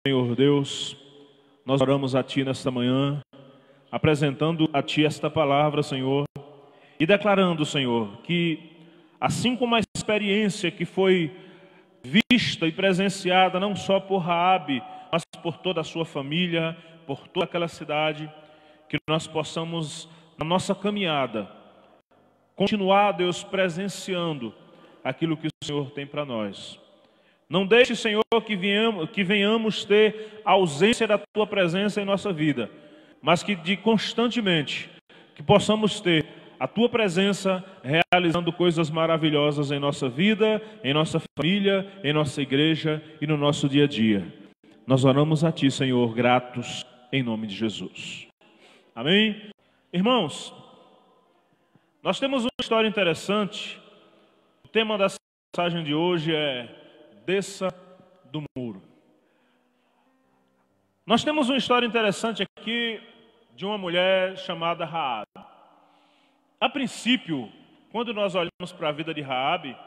Senhor Deus, nós oramos a Ti nesta manhã, apresentando a Ti esta palavra, Senhor, e declarando, Senhor, que assim como a experiência que foi vista e presenciada não só por Raabe, mas por toda a sua família, por toda aquela cidade, que nós possamos, na nossa caminhada, continuar, Deus, presenciando aquilo que o Senhor tem para nós. Não deixe, Senhor, que venhamos ter ausência da Tua presença em nossa vida, mas que constantemente que possamos ter a Tua presença realizando coisas maravilhosas em nossa vida, em nossa família, em nossa igreja e no nosso dia a dia. Nós oramos a Ti, Senhor, gratos em nome de Jesus. Amém? Irmãos, nós temos uma história interessante. O tema da mensagem de hoje é Desça do muro. Nós temos uma história interessante aqui de uma mulher chamada Raabe. A princípio, quando nós olhamos para a vida de Raabe,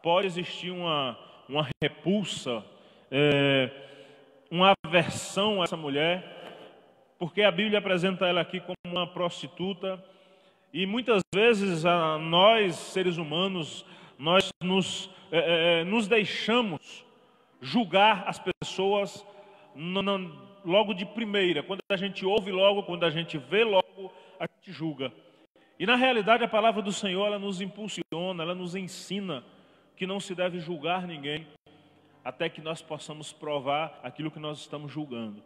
pode existir uma repulsa, uma aversão a essa mulher, porque a Bíblia apresenta ela aqui como uma prostituta, e muitas vezes nós, seres humanos, nós nos deixamos julgar as pessoas logo de primeira. Quando a gente ouve logo, quando a gente vê logo, a gente julga. E na realidade a palavra do Senhor, ela nos impulsiona, ela nos ensina que não se deve julgar ninguém até que nós possamos provar aquilo que nós estamos julgando.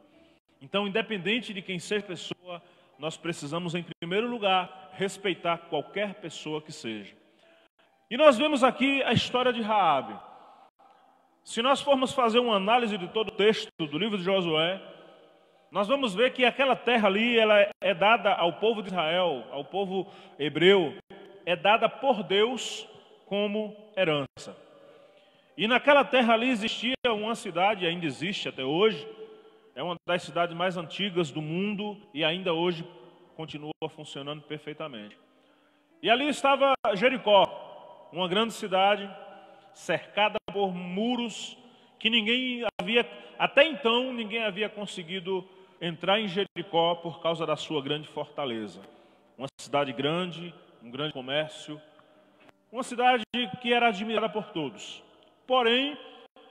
Então, independente de quem seja a pessoa, nós precisamos, em primeiro lugar, respeitar qualquer pessoa que seja. E nós vemos aqui a história de Raabe. Se nós formos fazer uma análise de todo o texto do livro de Josué, nós vamos ver que aquela terra ali, ela é dada ao povo de Israel, ao povo hebreu, é dada por Deus como herança. E naquela terra ali existia uma cidade, ainda existe até hoje, é uma das cidades mais antigas do mundo e ainda hoje continua funcionando perfeitamente. E ali estava Jericó, uma grande cidade, cercada por muros, que até então ninguém havia conseguido entrar em Jericó por causa da sua grande fortaleza. Uma cidade grande, um grande comércio, uma cidade que era admirada por todos. Porém,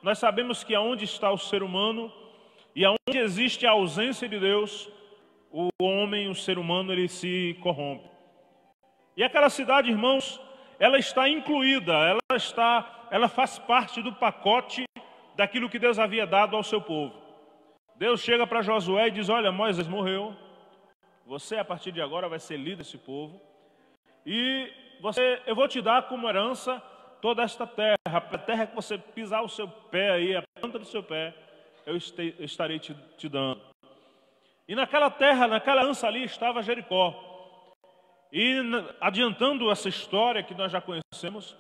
nós sabemos que aonde está o ser humano e aonde existe a ausência de Deus, o homem, o ser humano, ele se corrompe. E aquela cidade, irmãos, ela está incluída, ela faz parte do pacote daquilo que Deus havia dado ao seu povo. Deus chega para Josué e diz: olha, Moisés morreu, você a partir de agora vai ser líder desse povo, e eu vou te dar como herança toda esta terra, a terra que você pisar o seu pé aí, a planta do seu pé, eu estarei te dando. E naquela terra, naquela herança ali estava Jericó. E adiantando essa história que nós já conhecemos,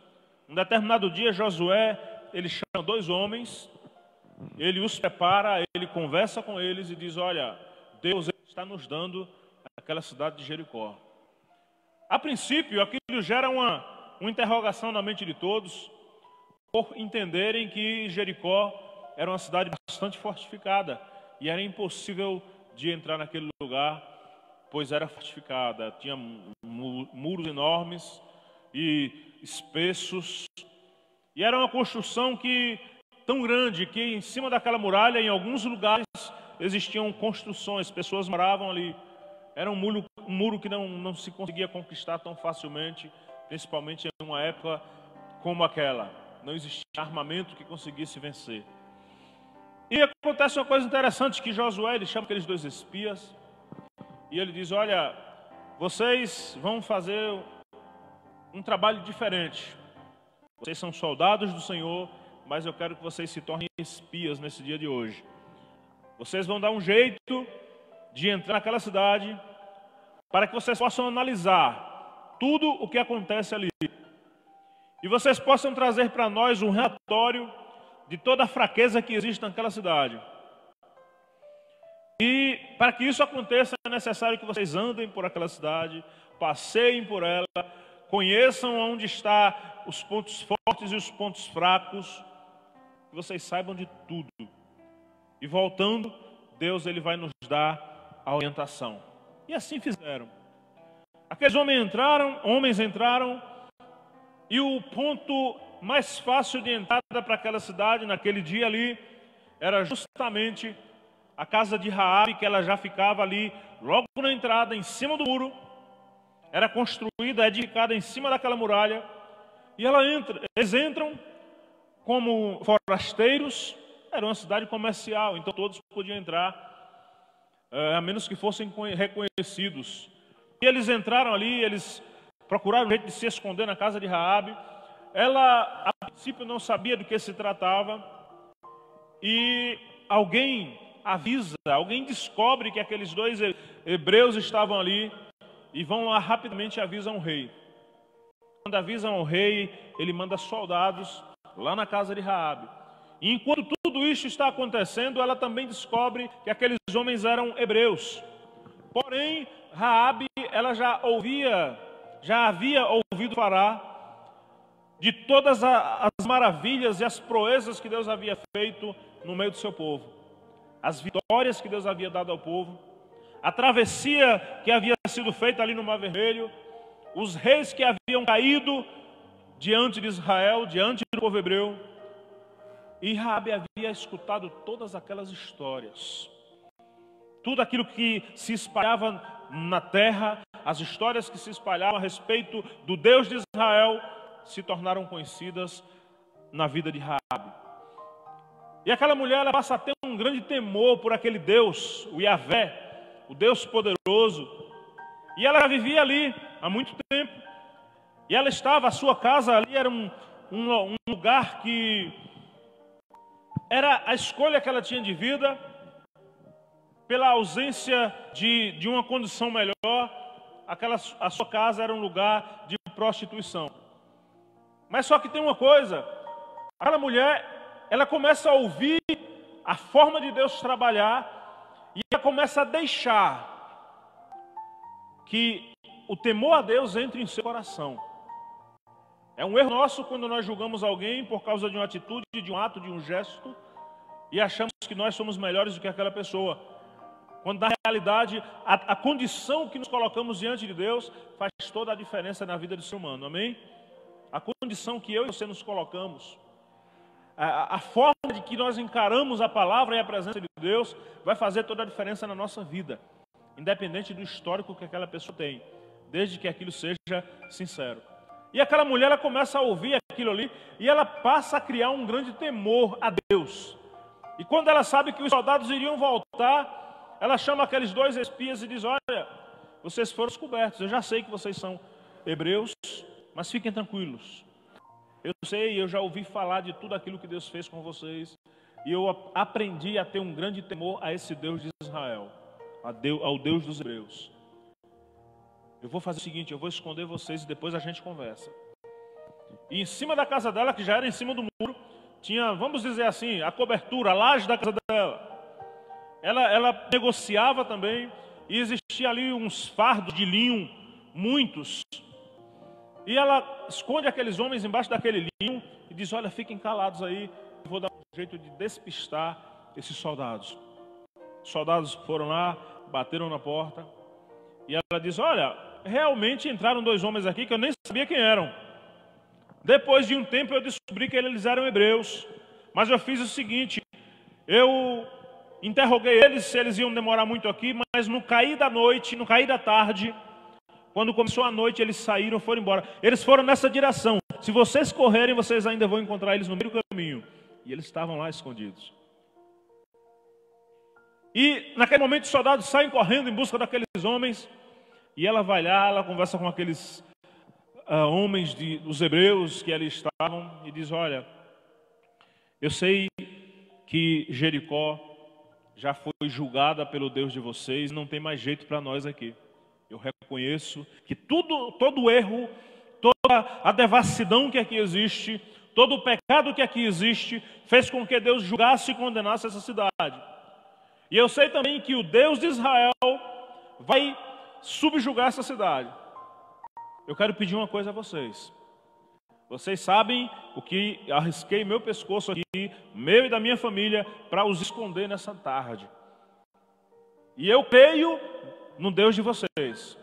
um determinado dia Josué, ele chama dois homens, ele os prepara, ele conversa com eles e diz: olha, Deus está nos dando aquela cidade de Jericó. A princípio, aquilo gera uma interrogação na mente de todos, por entenderem que Jericó era uma cidade bastante fortificada e era impossível de entrar naquele lugar, pois era fortificada, tinha muros enormes e espessos, e era uma construção tão grande que em cima daquela muralha, em alguns lugares, existiam construções, pessoas moravam ali. Era um muro que não se conseguia conquistar tão facilmente, principalmente em uma época como aquela. Não existia armamento que conseguisse vencer. E acontece uma coisa interessante, que Josué, ele chama aqueles dois espias, e ele diz: olha, vocês vão fazer um trabalho diferente. Vocês são soldados do Senhor, mas eu quero que vocês se tornem espias nesse dia de hoje. Vocês vão dar um jeito de entrar naquela cidade, para que vocês possam analisar tudo o que acontece ali. E vocês possam trazer para nós um relatório de toda a fraqueza que existe naquela cidade. E para que isso aconteça, é necessário que vocês andem por aquela cidade, passeiem por ela, conheçam onde estão os pontos fortes e os pontos fracos, que vocês saibam de tudo. E voltando, Deus ele vai nos dar a orientação. E assim fizeram. Aqueles homens entraram, e o ponto mais fácil de entrada para aquela cidade, naquele dia ali, era justamente a casa de Raabe, que ela já ficava ali, logo na entrada, em cima do muro. Era construída, edificada em cima daquela muralha. E eles entram como forasteiros. Era uma cidade comercial, então todos podiam entrar, a menos que fossem reconhecidos. E eles entraram ali, eles procuraram um jeito de se esconder na casa de Raabe. Ela, a princípio, não sabia do que se tratava. E alguém avisa, alguém descobre que aqueles dois hebreus estavam ali e vão lá rapidamente e avisam o rei. Quando avisam o rei, ele manda soldados lá na casa de Raabe. E enquanto tudo isso está acontecendo, ela também descobre que aqueles homens eram hebreus. Porém, Raabe, ela já havia ouvido falar de todas as maravilhas e as proezas que Deus havia feito no meio do seu povo. As vitórias que Deus havia dado ao povo. A travessia que havia sido feita ali no Mar Vermelho. Os reis que haviam caído diante de Israel, diante do povo hebreu. E Raabe havia escutado todas aquelas histórias. Tudo aquilo que se espalhava na terra, as histórias que se espalhavam a respeito do Deus de Israel, se tornaram conhecidas na vida de Raabe. E aquela mulher, ela passa a ter um grande temor por aquele Deus, o Yahvé, o Deus poderoso. E ela vivia ali há muito tempo. E ela estava, a sua casa ali era um lugar que era a escolha que ela tinha de vida, pela ausência de uma condição melhor. A sua casa era um lugar de prostituição. Mas só que tem uma coisa, aquela mulher, ela começa a ouvir a forma de Deus trabalhar, e ela começa a deixar que o temor a Deus entre em seu coração. É um erro nosso quando nós julgamos alguém por causa de uma atitude, de um ato, de um gesto, e achamos que nós somos melhores do que aquela pessoa. Quando na realidade a condição que nos colocamos diante de Deus faz toda a diferença na vida do ser humano, amém? A condição que eu e você nos colocamos, a forma de que nós encaramos a palavra e a presença de Deus vai fazer toda a diferença na nossa vida, independente do histórico que aquela pessoa tem, desde que aquilo seja sincero. E aquela mulher, ela começa a ouvir aquilo ali e ela passa a criar um grande temor a Deus. E quando ela sabe que os soldados iriam voltar, ela chama aqueles dois espias e diz: olha, vocês foram descobertos, eu já sei que vocês são hebreus, mas fiquem tranquilos. Eu sei, eu já ouvi falar de tudo aquilo que Deus fez com vocês, e eu aprendi a ter um grande temor a esse Deus de Israel, ao Deus dos hebreus. Eu vou fazer o seguinte, eu vou esconder vocês e depois a gente conversa. E em cima da casa dela, que já era em cima do muro, tinha, vamos dizer assim, a cobertura, a laje da casa dela. Ela negociava também, e existia ali uns fardos de linho, muitos. E ela esconde aqueles homens embaixo daquele linho e diz: olha, fiquem calados aí, eu vou dar um jeito de despistar esses soldados. Os soldados foram lá, bateram na porta, e ela diz: olha, realmente entraram dois homens aqui que eu nem sabia quem eram. Depois de um tempo eu descobri que eles eram hebreus, mas eu fiz o seguinte, eu interroguei eles se eles iam demorar muito aqui, mas no cair da noite, no cair da tarde, quando começou a noite, eles saíram, foram embora. Eles foram nessa direção. Se vocês correrem, vocês ainda vão encontrar eles no meio do caminho. E eles estavam lá escondidos. E naquele momento os soldados saem correndo em busca daqueles homens. E ela vai lá, ela conversa com aqueles homens dos hebreus que ali estavam. E diz: olha, eu sei que Jericó já foi julgada pelo Deus de vocês. Não tem mais jeito para nós aqui. Eu reconheço que todo o erro, toda a devassidão que aqui existe, todo o pecado que aqui existe, fez com que Deus julgasse e condenasse essa cidade. E eu sei também que o Deus de Israel vai subjugar essa cidade. Eu quero pedir uma coisa a vocês. Vocês sabem o que arrisquei meu pescoço aqui, meu e da minha família, para os esconder nessa tarde. E eu creio no Deus de vocês.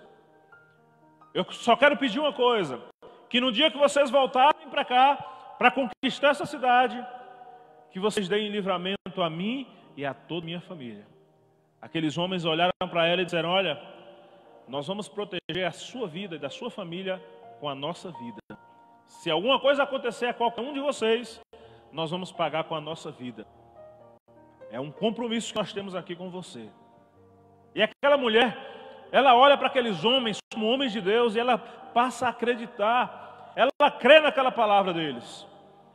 Eu só quero pedir uma coisa, que no dia que vocês voltarem para cá, para conquistar essa cidade, que vocês deem livramento a mim e a toda a minha família. Aqueles homens olharam para ela e disseram: olha, nós vamos proteger a sua vida e da sua família com a nossa vida. Se alguma coisa acontecer a qualquer um de vocês, nós vamos pagar com a nossa vida. É um compromisso que nós temos aqui com você. E aquela mulher, ela olha para aqueles homens como homens de Deus e ela passa a acreditar. Ela crê naquela palavra deles.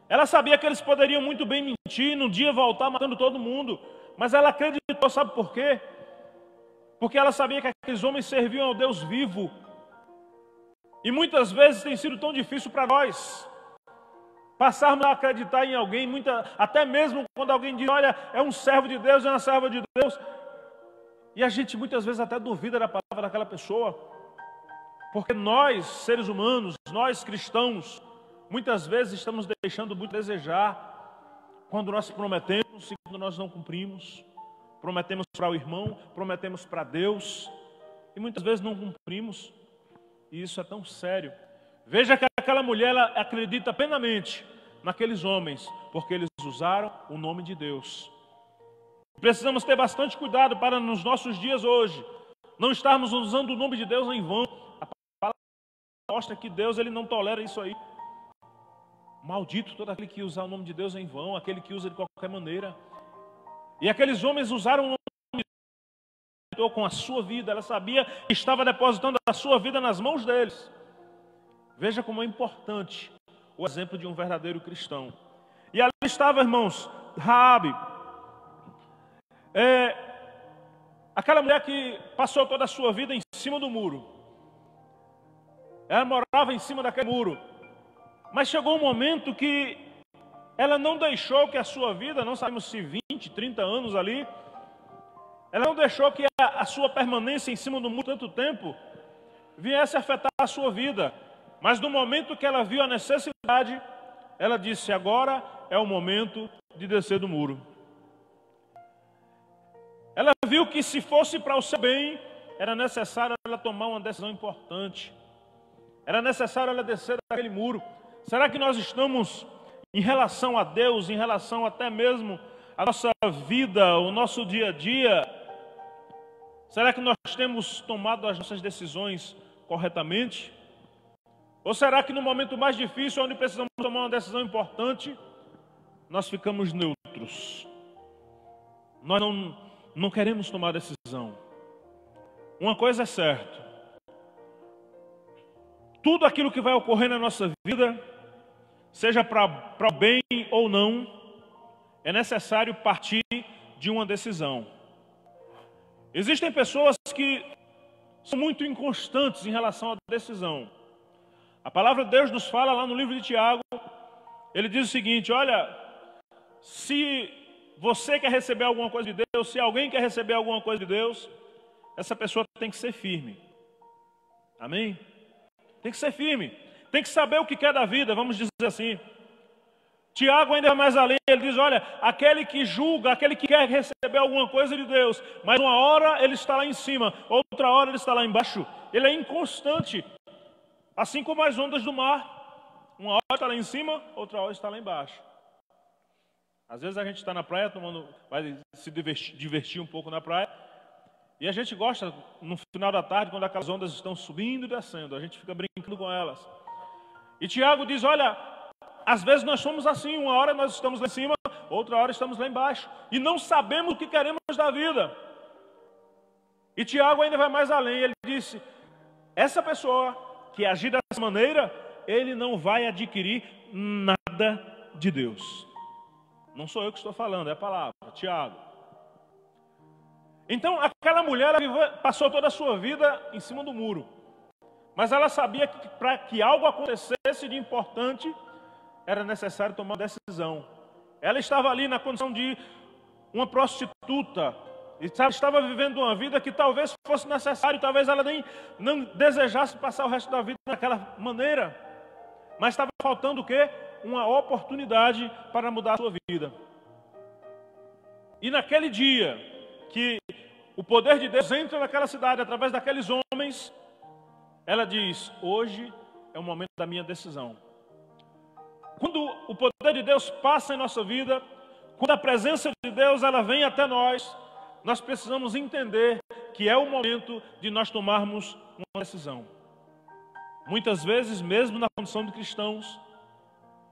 Ela sabia que eles poderiam muito bem mentir, num dia voltar matando todo mundo. Mas ela acreditou, sabe por quê? Porque ela sabia que aqueles homens serviam ao Deus vivo. E muitas vezes tem sido tão difícil para nós passarmos a acreditar em alguém, até mesmo quando alguém diz: olha, é um servo de Deus, é uma serva de Deus. E a gente muitas vezes até duvida da palavra daquela pessoa. Porque nós, seres humanos, nós cristãos, muitas vezes estamos deixando muito a desejar quando nós prometemos e quando nós não cumprimos. Prometemos para o irmão, prometemos para Deus e muitas vezes não cumprimos. E isso é tão sério. Veja que aquela mulher, ela acredita plenamente naqueles homens, porque eles usaram o nome de Deus. Precisamos ter bastante cuidado para nos nossos dias hoje não estarmos usando o nome de Deus em vão. A palavra mostra que Deus, ele não tolera isso aí. Maldito todo aquele que usar o nome de Deus em vão, aquele que usa de qualquer maneira. E aqueles homens usaram o nome de Deus com a sua vida. Ela sabia que estava depositando a sua vida nas mãos deles. Veja como é importante o exemplo de um verdadeiro cristão. E ali estava, irmãos, Raabe, aquela mulher que passou toda a sua vida em cima do muro. Ela morava em cima daquele muro. Mas chegou um momento que ela não deixou que a sua vida, não sabemos se 20, 30 anos ali, ela não deixou que a sua permanência em cima do muro tanto tempo viesse a afetar a sua vida. Mas no momento que ela viu a necessidade, ela disse: agora é o momento de descer do muro. Ela viu que se fosse para o seu bem, era necessário ela tomar uma decisão importante. Era necessário ela descer daquele muro. Será que nós estamos, em relação a Deus, em relação até mesmo à nossa vida, o nosso dia a dia, será que nós temos tomado as nossas decisões corretamente? Ou será que no momento mais difícil, onde precisamos tomar uma decisão importante, nós ficamos neutros? Nós não queremos tomar decisão. Uma coisa é certa: tudo aquilo que vai ocorrer na nossa vida, seja para o bem ou não, é necessário partir de uma decisão. Existem pessoas que são muito inconstantes em relação à decisão. A palavra de Deus nos fala lá no livro de Tiago, ele diz o seguinte: olha, se você quer receber alguma coisa de Deus, se alguém quer receber alguma coisa de Deus, essa pessoa tem que ser firme. Amém? Tem que ser firme. Tem que saber o que quer da vida, vamos dizer assim. Tiago ainda é mais além, ele diz: olha, aquele que julga, aquele que quer receber alguma coisa de Deus, mas uma hora ele está lá em cima, outra hora ele está lá embaixo. Ele é inconstante, assim como as ondas do mar. Uma hora está lá em cima, outra hora está lá embaixo. Às vezes a gente está na praia, vai se divertir um pouco na praia, e a gente gosta, no final da tarde, quando aquelas ondas estão subindo e descendo, a gente fica brincando com elas. E Tiago diz: olha, às vezes nós somos assim, uma hora nós estamos lá em cima, outra hora estamos lá embaixo, e não sabemos o que queremos da vida. E Tiago ainda vai mais além, ele disse: essa pessoa que agir dessa maneira, ele não vai adquirir nada de Deus. Não sou eu que estou falando, é a palavra, Tiago. Então, aquela mulher, ela passou toda a sua vida em cima do muro. Mas ela sabia que para que algo acontecesse de importante, era necessário tomar uma decisão. Ela estava ali na condição de uma prostituta. E estava vivendo uma vida que talvez fosse necessário, talvez ela nem não desejasse passar o resto da vida daquela maneira. mas estava faltando o quê? Uma oportunidade para mudar a sua vida. E naquele dia que o poder de Deus entra naquela cidade através daqueles homens, ela diz: hoje é o momento da minha decisão. Quando o poder de Deus passa em nossa vida, quando a presença de Deus ela vem até nós, nós precisamos entender que é o momento de nós tomarmos uma decisão. Muitas vezes, mesmo na condição de cristãos,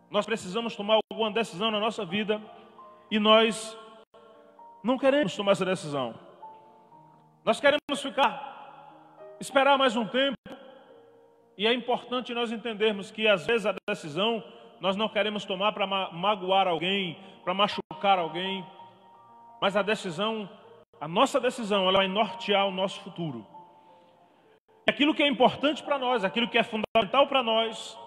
nós precisamos tomar alguma decisão na nossa vida e nós não queremos tomar essa decisão. Nós queremos esperar mais um tempo. E é importante nós entendermos que às vezes a decisão nós não queremos tomar para magoar alguém, para machucar alguém, mas a nossa decisão, ela vai nortear o nosso futuro. Aquilo que é importante para nós, aquilo que é fundamental para nós,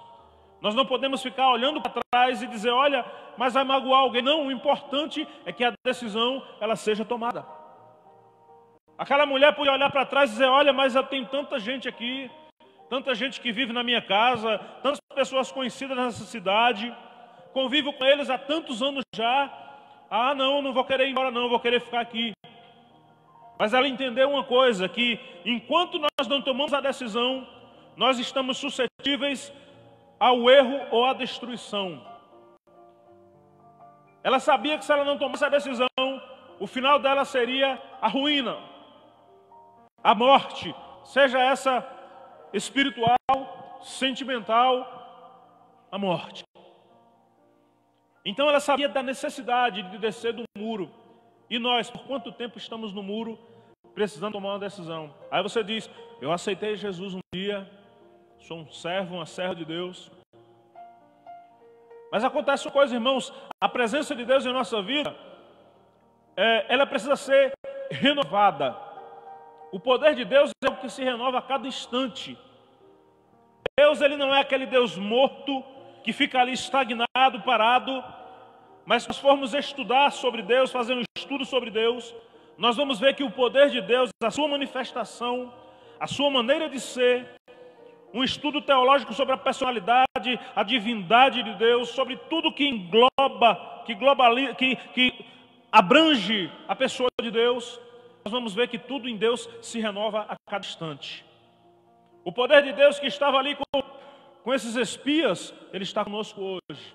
nós não podemos ficar olhando para trás e dizer: olha, mas vai magoar alguém. Não, o importante é que a decisão ela seja tomada. Aquela mulher podia olhar para trás e dizer: olha, mas eu tenho tanta gente aqui, tanta gente que vive na minha casa, tantas pessoas conhecidas nessa cidade, convivo com eles há tantos anos já. Ah, não vou querer ir embora não, vou querer ficar aqui. Mas ela entendeu uma coisa, que enquanto nós não tomamos a decisão, nós estamos suscetíveis ao erro ou à destruição. Ela sabia que se ela não tomasse a decisão, o final dela seria a ruína, a morte, seja essa espiritual, sentimental, a morte. Então ela sabia da necessidade de descer do muro. E nós, por quanto tempo estamos no muro, precisando tomar uma decisão? Aí você diz: eu aceitei Jesus um dia, sou um servo, uma serva de Deus. Mas acontece uma coisa, irmãos, a presença de Deus em nossa vida, ela precisa ser renovada. O poder de Deus é o que se renova a cada instante. Deus, ele não é aquele Deus morto que fica ali estagnado, parado. Mas se nós formos estudar sobre Deus, fazer um estudo sobre Deus, nós vamos ver que o poder de Deus, a sua manifestação, a sua maneira de ser, um estudo teológico sobre a personalidade, a divindade de Deus, sobre tudo que engloba, que abrange a pessoa de Deus, nós vamos ver que tudo em Deus se renova a cada instante. O poder de Deus que estava ali com esses espias, ele está conosco hoje.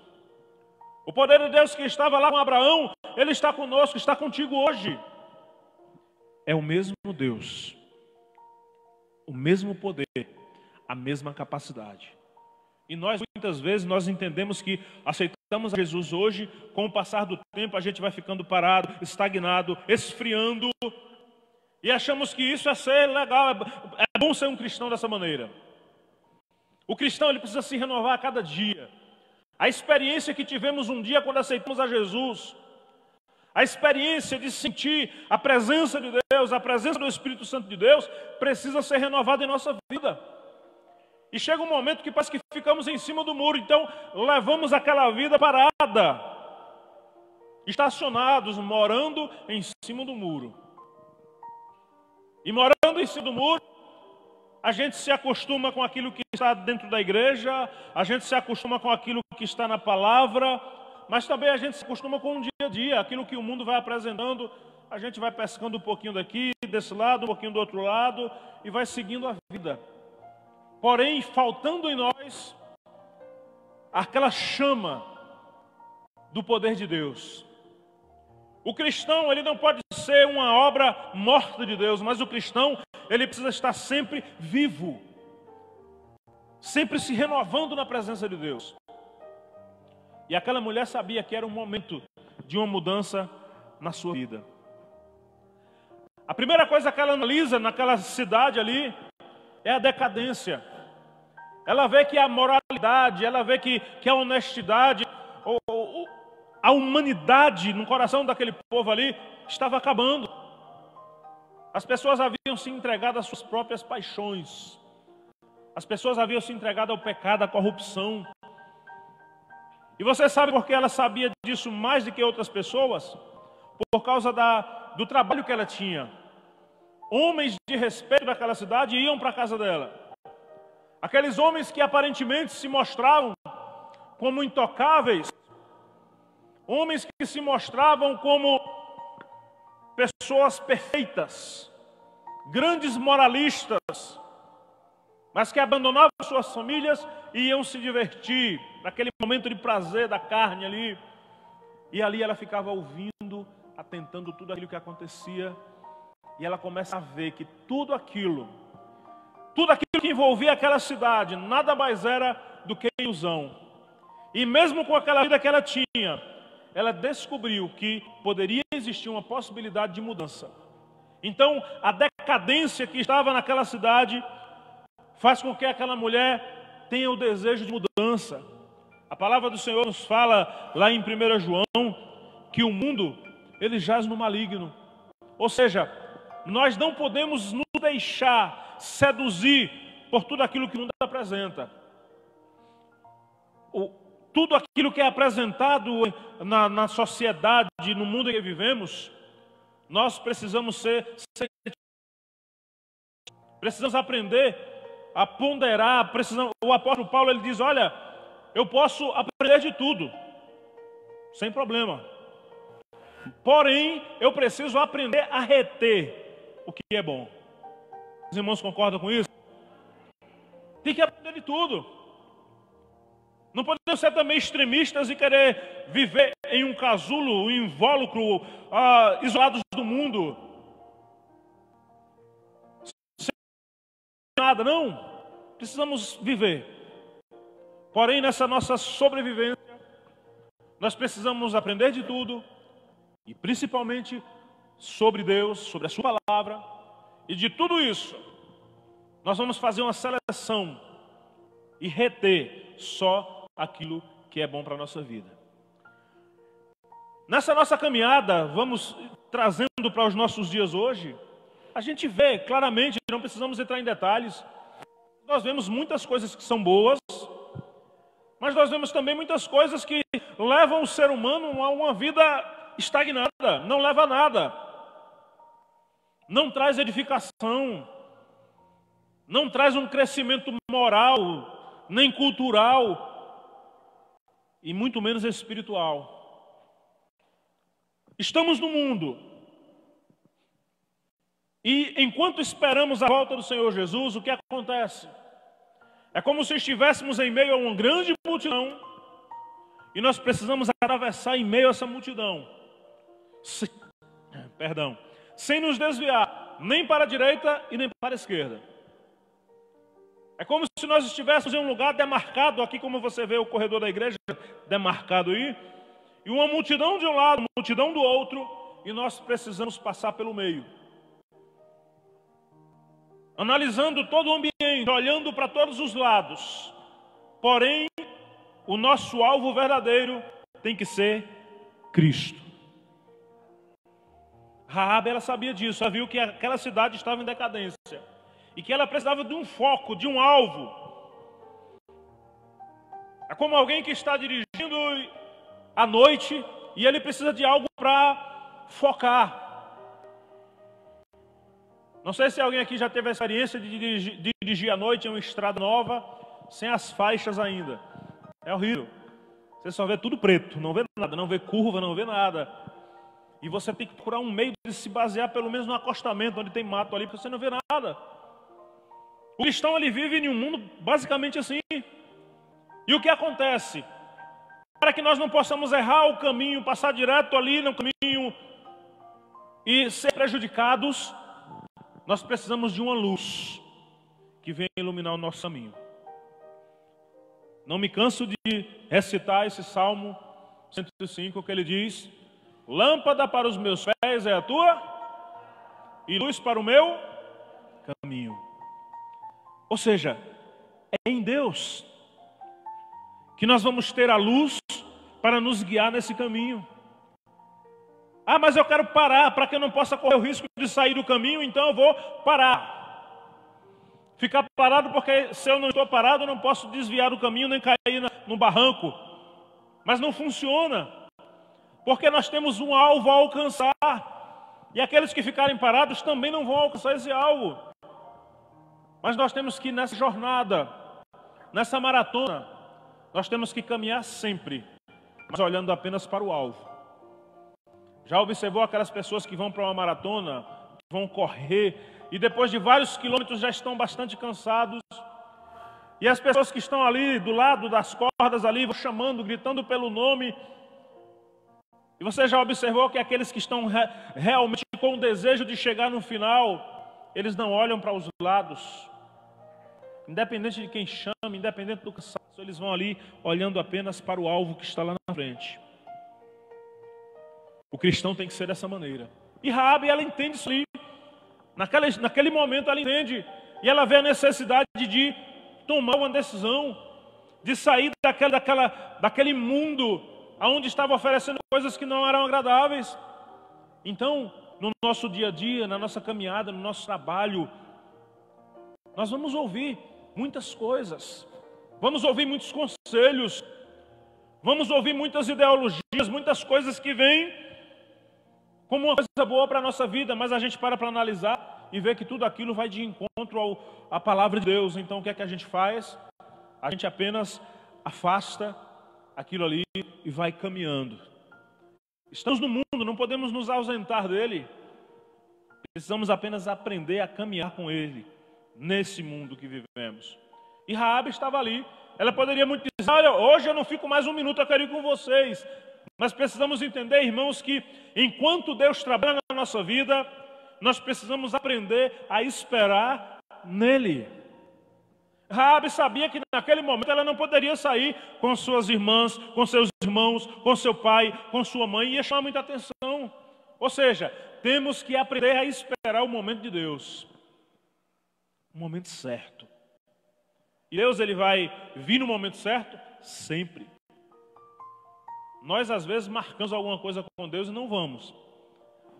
O poder de Deus que estava lá com Abraão, ele está conosco, está contigo hoje. É o mesmo Deus, o mesmo poder, a mesma capacidade. E nós, muitas vezes, nós entendemos que aceitamos a Jesus hoje, com o passar do tempo a gente vai ficando parado, estagnado, esfriando, e achamos que isso é ser legal, é bom ser um cristão dessa maneira. O cristão, ele precisa se renovar a cada dia. A experiência que tivemos um dia quando aceitamos a Jesus, a experiência de sentir a presença de Deus, a presença do Espírito Santo de Deus, precisa ser renovada em nossa vida. E chega um momento que parece que ficamos em cima do muro, então levamos aquela vida parada, estacionados, morando em cima do muro. E morando em cima do muro, a gente se acostuma com aquilo que está dentro da igreja, a gente se acostuma com aquilo que está na palavra, mas também a gente se acostuma com o dia a dia, aquilo que o mundo vai apresentando, a gente vai pescando um pouquinho daqui, desse lado, um pouquinho do outro lado, e vai seguindo a vida. Porém, faltando em nós aquela chama do poder de Deus. O cristão, ele não pode ser uma obra morta de Deus, mas o cristão, ele precisa estar sempre vivo, sempre se renovando na presença de Deus. E aquela mulher sabia que era um momento de uma mudança na sua vida. A primeira coisa que ela analisa naquela cidade ali é a decadência. Ela vê que a moralidade, ela vê que a honestidade, a humanidade no coração daquele povo ali estava acabando. As pessoas haviam se entregado às suas próprias paixões. As pessoas haviam se entregado ao pecado, à corrupção. E você sabe por que ela sabia disso mais do que outras pessoas? Por causa do trabalho que ela tinha. Homens de respeito daquela cidade iam para a casa dela. Aqueles homens que aparentemente se mostravam como intocáveis, homens que se mostravam como pessoas perfeitas, grandes moralistas, mas que abandonavam suas famílias e iam se divertir, naquele momento de prazer da carne ali. E ali ela ficava ouvindo, atentando tudo aquilo que acontecia, e ela começa a ver que tudo aquilo que envolvia aquela cidade, nada mais era do que ilusão. E mesmo com aquela vida que ela tinha, ela descobriu que poderia existir uma possibilidade de mudança. Então, a decadência que estava naquela cidade faz com que aquela mulher tenha o desejo de mudança. A palavra do Senhor nos fala lá em 1 João que o mundo, ele jaz no maligno. Ou seja, nós não podemos nos deixar seduzir por tudo aquilo que o mundo apresenta. Tudo aquilo que é apresentado na sociedade, no mundo em que vivemos, nós precisamos precisamos aprender a ponderar. O apóstolo Paulo, ele diz, olha, eu posso aprender de tudo, sem problema. Porém, eu preciso aprender a reter o que é bom. Os irmãos concordam com isso? Tem que aprender de tudo. Não podemos ser também extremistas e querer viver em um casulo, um invólucro, isolados do mundo. Sem nada, não. Precisamos viver. Porém, nessa nossa sobrevivência, nós precisamos aprender de tudo, e principalmente sobre Deus, sobre a sua palavra. E de tudo isso, nós vamos fazer uma seleção e reter só aquilo que é bom para a nossa vida. Nessa nossa caminhada, vamos trazendo para os nossos dias hoje, a gente vê claramente, não precisamos entrar em detalhes, nós vemos muitas coisas que são boas, mas nós vemos também muitas coisas que levam o ser humano a uma vida estagnada, não leva a nada, não traz edificação, não traz um crescimento moral, nem cultural, e muito menos espiritual. Estamos no mundo, e enquanto esperamos a volta do Senhor Jesus, o que acontece? É como se estivéssemos em meio a uma grande multidão, e nós precisamos atravessar em meio a essa multidão, sem nos desviar, nem para a direita e nem para a esquerda. É como se nós estivéssemos em um lugar demarcado, aqui como você vê o corredor da igreja demarcado aí, e uma multidão de um lado, uma multidão do outro, e nós precisamos passar pelo meio. Analisando todo o ambiente, olhando para todos os lados. Porém, o nosso alvo verdadeiro tem que ser Cristo. Raabe, ela sabia disso, ela viu que aquela cidade estava em decadência e que ela precisava de um foco, de um alvo. É como alguém que está dirigindo à noite e ele precisa de algo para focar. Não sei se alguém aqui já teve a experiência de dirigir à noite em uma estrada nova, sem as faixas ainda. É horrível. Você só vê tudo preto, não vê nada, não vê curva, não vê nada. E você tem que procurar um meio de se basear pelo menos no acostamento, onde tem mato ali, porque você não vê nada. O cristão, ele vive em um mundo basicamente assim. E o que acontece? Para que nós não possamos errar o caminho, passar direto ali no caminho e ser prejudicados, nós precisamos de uma luz que venha iluminar o nosso caminho. Não me canso de recitar esse Salmo 105, que ele diz: lâmpada para os meus pés é a tua e luz para o meu caminho. Ou seja, é em Deus que nós vamos ter a luz para nos guiar nesse caminho. Ah, mas eu quero parar, para que eu não possa correr o risco de sair do caminho, então eu vou parar. Ficar parado, porque se eu não estou parado, eu não posso desviar do caminho, nem cair no barranco. Mas não funciona, porque nós temos um alvo a alcançar, e aqueles que ficarem parados também não vão alcançar esse alvo. Mas nós temos que ir nessa jornada, nessa maratona, Nós temos que caminhar sempre, mas olhando apenas para o alvo. Já observou aquelas pessoas que vão para uma maratona, que vão correr, e depois de vários quilômetros já estão bastante cansados, e as pessoas que estão ali do lado das cordas ali, vão chamando, gritando pelo nome, e você já observou que aqueles que estão realmente com o desejo de chegar no final, eles não olham para os lados, independente de quem chama, independente do cansaço, eles vão ali olhando apenas para o alvo que está lá na frente. O cristão tem que ser dessa maneira. E Raabe, ela entende isso ali. Naquele momento ela entende, e ela vê a necessidade de tomar uma decisão, de sair daquele mundo onde estava oferecendo coisas que não eram agradáveis. Então, no nosso dia a dia, na nossa caminhada, no nosso trabalho, nós vamos ouvir muitas coisas, vamos ouvir muitos conselhos, vamos ouvir muitas ideologias, muitas coisas que vêm como uma coisa boa para a nossa vida, mas a gente para analisar e ver que tudo aquilo vai de encontro à palavra de Deus. Então o que é que a gente faz? A gente apenas afasta aquilo ali e vai caminhando. Estamos no mundo, não podemos nos ausentar dele. Precisamos apenas aprender a caminhar com ele, nesse mundo que vivemos. E Raabe estava ali. Ela poderia muito dizer, olha, hoje eu não fico mais um minuto, eu quero ir com vocês. Mas precisamos entender, irmãos, que enquanto Deus trabalha na nossa vida, nós precisamos aprender a esperar nele. Raabe sabia que naquele momento ela não poderia sair com suas irmãs, com seus irmãos, com seu pai, com sua mãe, ia chamar muita atenção. Ou seja, temos que aprender a esperar o momento de Deus, o momento certo. E Deus, ele vai vir no momento certo sempre. Nós às vezes marcamos alguma coisa com Deus e não vamos.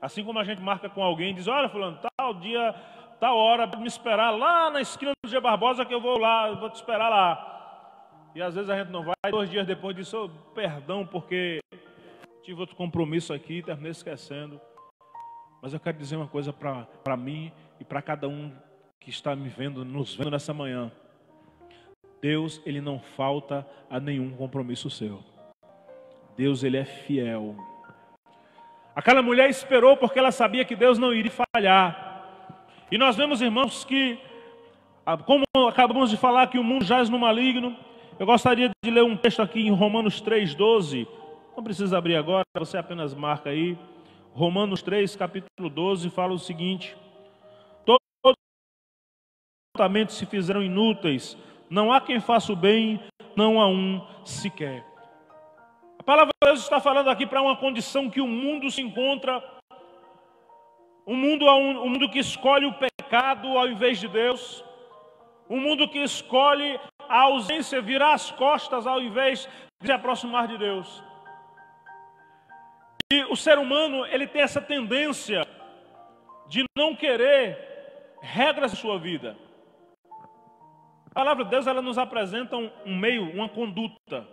Assim como a gente marca com alguém e diz, olha fulano, tal dia, tal hora, me esperar lá na esquina do G. Barbosa que eu vou lá, eu vou te esperar lá. E às vezes a gente não vai, 2 dias depois disso, oh, perdão porque tive outro compromisso aqui e terminei esquecendo. Mas eu quero dizer uma coisa para mim e para cada um que está me vendo, nos vendo nessa manhã. Deus, ele não falta a nenhum compromisso seu. Deus, ele é fiel. Aquela mulher esperou porque ela sabia que Deus não iria falhar. E nós vemos, irmãos, que, como acabamos de falar, que o mundo jaz no maligno. Eu gostaria de ler um texto aqui em Romanos 3,12. Não precisa abrir agora, você apenas marca aí. Romanos 3, capítulo 12, fala o seguinte: todos se fizeram inúteis, não há quem faça o bem, não há um sequer. A palavra de Deus está falando aqui para uma condição que o mundo se encontra, um mundo que escolhe o pecado ao invés de Deus, um mundo que escolhe a ausência, virar as costas ao invés de se aproximar de Deus. E o ser humano, ele tem essa tendência de não querer regras em sua vida. A palavra de Deus, ela nos apresenta um meio, uma conduta.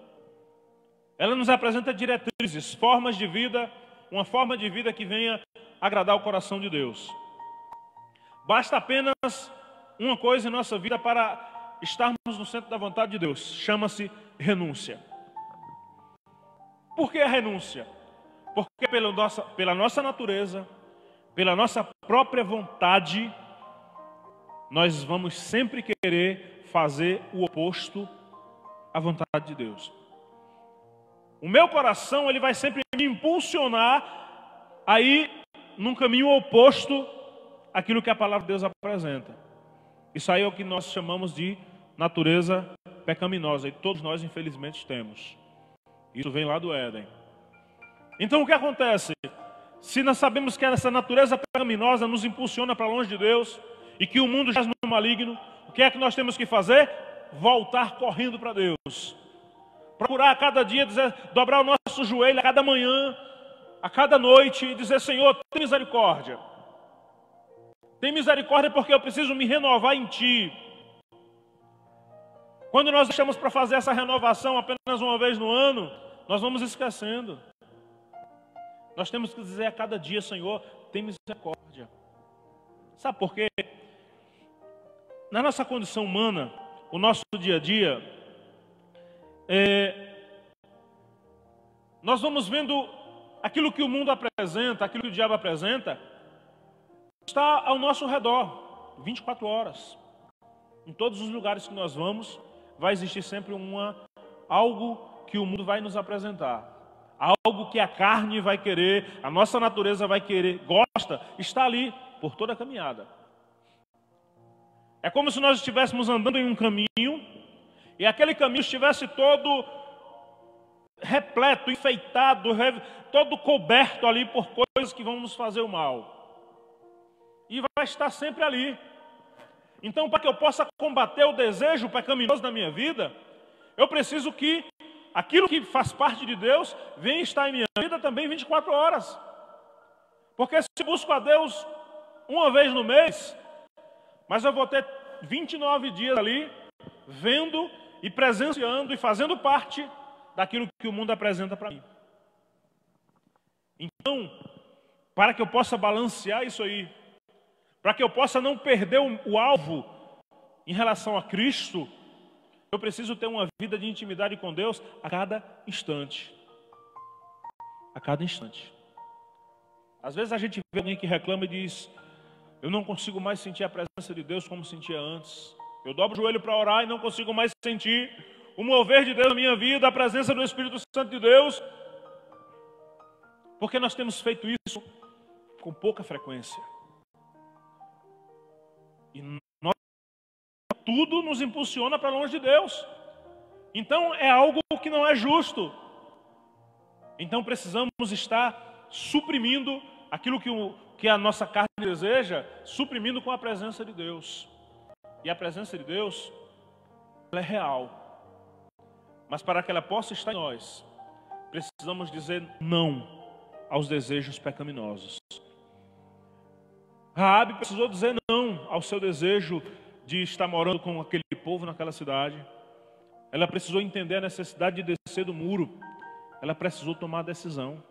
Ela nos apresenta diretrizes, formas de vida, uma forma de vida que venha agradar o coração de Deus. Basta apenas uma coisa em nossa vida para estarmos no centro da vontade de Deus. Chama-se renúncia. Por que a renúncia? Porque pela nossa natureza, pela nossa própria vontade, nós vamos sempre querer fazer o oposto à vontade de Deus. O meu coração, ele vai sempre me impulsionar a ir num caminho oposto àquilo que a palavra de Deus apresenta. Isso aí é o que nós chamamos de natureza pecaminosa, e todos nós infelizmente temos. Isso vem lá do Éden. Então o que acontece? Se nós sabemos que essa natureza pecaminosa nos impulsiona para longe de Deus e que o mundo jaz no maligno, o que é que nós temos que fazer? Voltar correndo para Deus. Procurar a cada dia, dobrar o nosso joelho a cada manhã, a cada noite e dizer, Senhor, tem misericórdia. Tem misericórdia porque eu preciso me renovar em Ti. Quando nós deixamos para fazer essa renovação apenas uma vez no ano, nós vamos esquecendo. Nós temos que dizer a cada dia, Senhor, tem misericórdia. Sabe por quê? Na nossa condição humana, o nosso dia a dia, nós vamos vendo aquilo que o mundo apresenta, aquilo que o diabo apresenta, está ao nosso redor, 24 horas. Em todos os lugares que nós vamos, vai existir sempre algo que o mundo vai nos apresentar. Algo que a carne vai querer, a nossa natureza vai querer, gosta, está ali por toda a caminhada. É como se nós estivéssemos andando em um caminho e aquele caminho estivesse todo repleto, enfeitado, todo coberto ali por coisas que vão nos fazer o mal. E vai estar sempre ali. Então, para que eu possa combater o desejo pecaminoso da minha vida, eu preciso que aquilo que faz parte de Deus venha estar em minha vida também 24 horas. Porque se eu busco a Deus uma vez no mês, mas eu vou ter 29 dias ali, vendo e presenciando e fazendo parte daquilo que o mundo apresenta para mim. Então, para que eu possa balancear isso aí, para que eu possa não perder o alvo em relação a Cristo, eu preciso ter uma vida de intimidade com Deus a cada instante. A cada instante. Às vezes a gente vê alguém que reclama e diz: eu não consigo mais sentir a presença de Deus como sentia antes. Eu dobro o joelho para orar e não consigo mais sentir o mover de Deus na minha vida, a presença do Espírito Santo de Deus. Porque nós temos feito isso com pouca frequência. E tudo nos impulsiona para longe de Deus. Então é algo que não é justo. Então precisamos estar suprimindo aquilo que a nossa carne deseja, suprimindo com a presença de Deus. E a presença de Deus, ela é real. Mas para que ela possa estar em nós, precisamos dizer não aos desejos pecaminosos. Raabe precisou dizer não ao seu desejo de estar morando com aquele povo naquela cidade. Ela precisou entender a necessidade de descer do muro. Ela precisou tomar a decisão.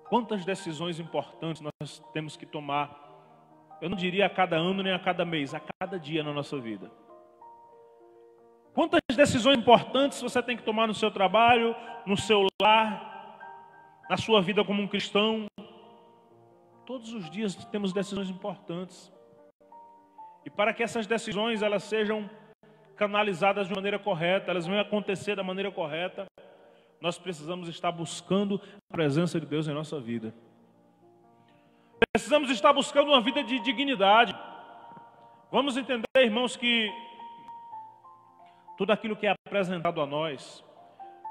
Quantas decisões importantes nós temos que tomar, eu não diria a cada ano nem a cada mês, a cada dia na nossa vida. Quantas decisões importantes você tem que tomar no seu trabalho, no seu lar, na sua vida como um cristão. Todos os dias temos decisões importantes. E para que essas decisões elas sejam canalizadas de maneira correta, elas venham acontecer da maneira correta, nós precisamos estar buscando a presença de Deus em nossa vida. Precisamos estar buscando uma vida de dignidade. Vamos entender, irmãos, que tudo aquilo que é apresentado a nós,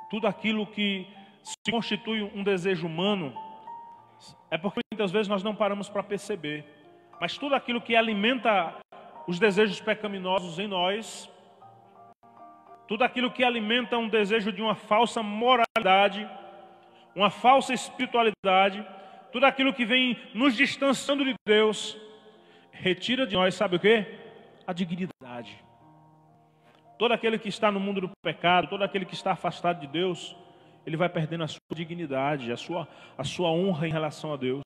tudo aquilo que se constitui um desejo humano, é porque muitas vezes nós não paramos para perceber. Mas tudo aquilo que alimenta os desejos pecaminosos em nós, tudo aquilo que alimenta um desejo de uma falsa moralidade, uma falsa espiritualidade, tudo aquilo que vem nos distanciando de Deus, retira de nós, sabe o quê? A dignidade. Todo aquele que está no mundo do pecado, todo aquele que está afastado de Deus, ele vai perdendo a sua dignidade, a sua honra em relação a Deus.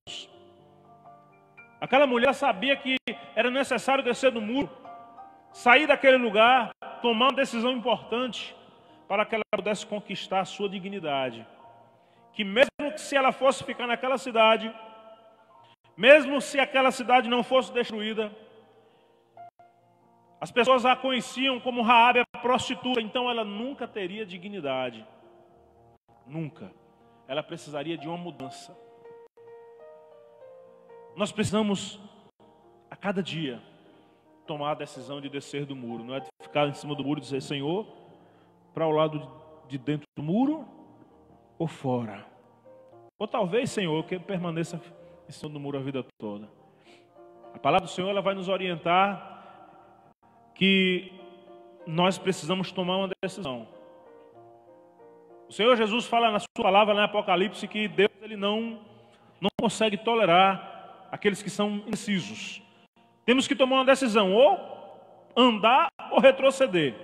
Aquela mulher sabia que era necessário descer do muro, sair daquele lugar, tomar uma decisão importante para que ela pudesse conquistar a sua dignidade. Que mesmo que se ela fosse ficar naquela cidade, mesmo se aquela cidade não fosse destruída, as pessoas a conheciam como Raabe, a prostituta, então ela nunca teria dignidade. Nunca. Ela precisaria de uma mudança. Nós precisamos, a cada dia, tomar a decisão de descer do muro. Não é de ficar em cima do muro e dizer: Senhor, para o lado de dentro do muro ou fora? Ou talvez, Senhor, que permaneça em cima do muro a vida toda. A palavra do Senhor ela vai nos orientar que nós precisamos tomar uma decisão. O Senhor Jesus fala na sua palavra, na Apocalipse, que Deus ele não consegue tolerar aqueles que são indecisos. Temos que tomar uma decisão, ou andar ou retroceder.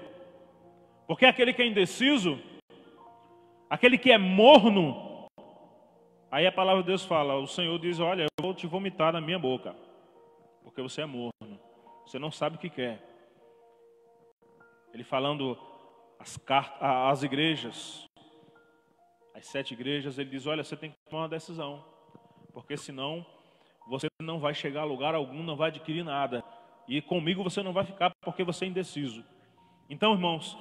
Porque aquele que é indeciso, aquele que é morno, aí a palavra de Deus fala, o Senhor diz: olha, eu vou te vomitar na minha boca, porque você é morno, você não sabe o que quer. Ele falando as igrejas, as 7 igrejas, ele diz: olha, você tem que tomar uma decisão, porque senão você não vai chegar a lugar algum, não vai adquirir nada, e comigo você não vai ficar porque você é indeciso. Então, irmãos,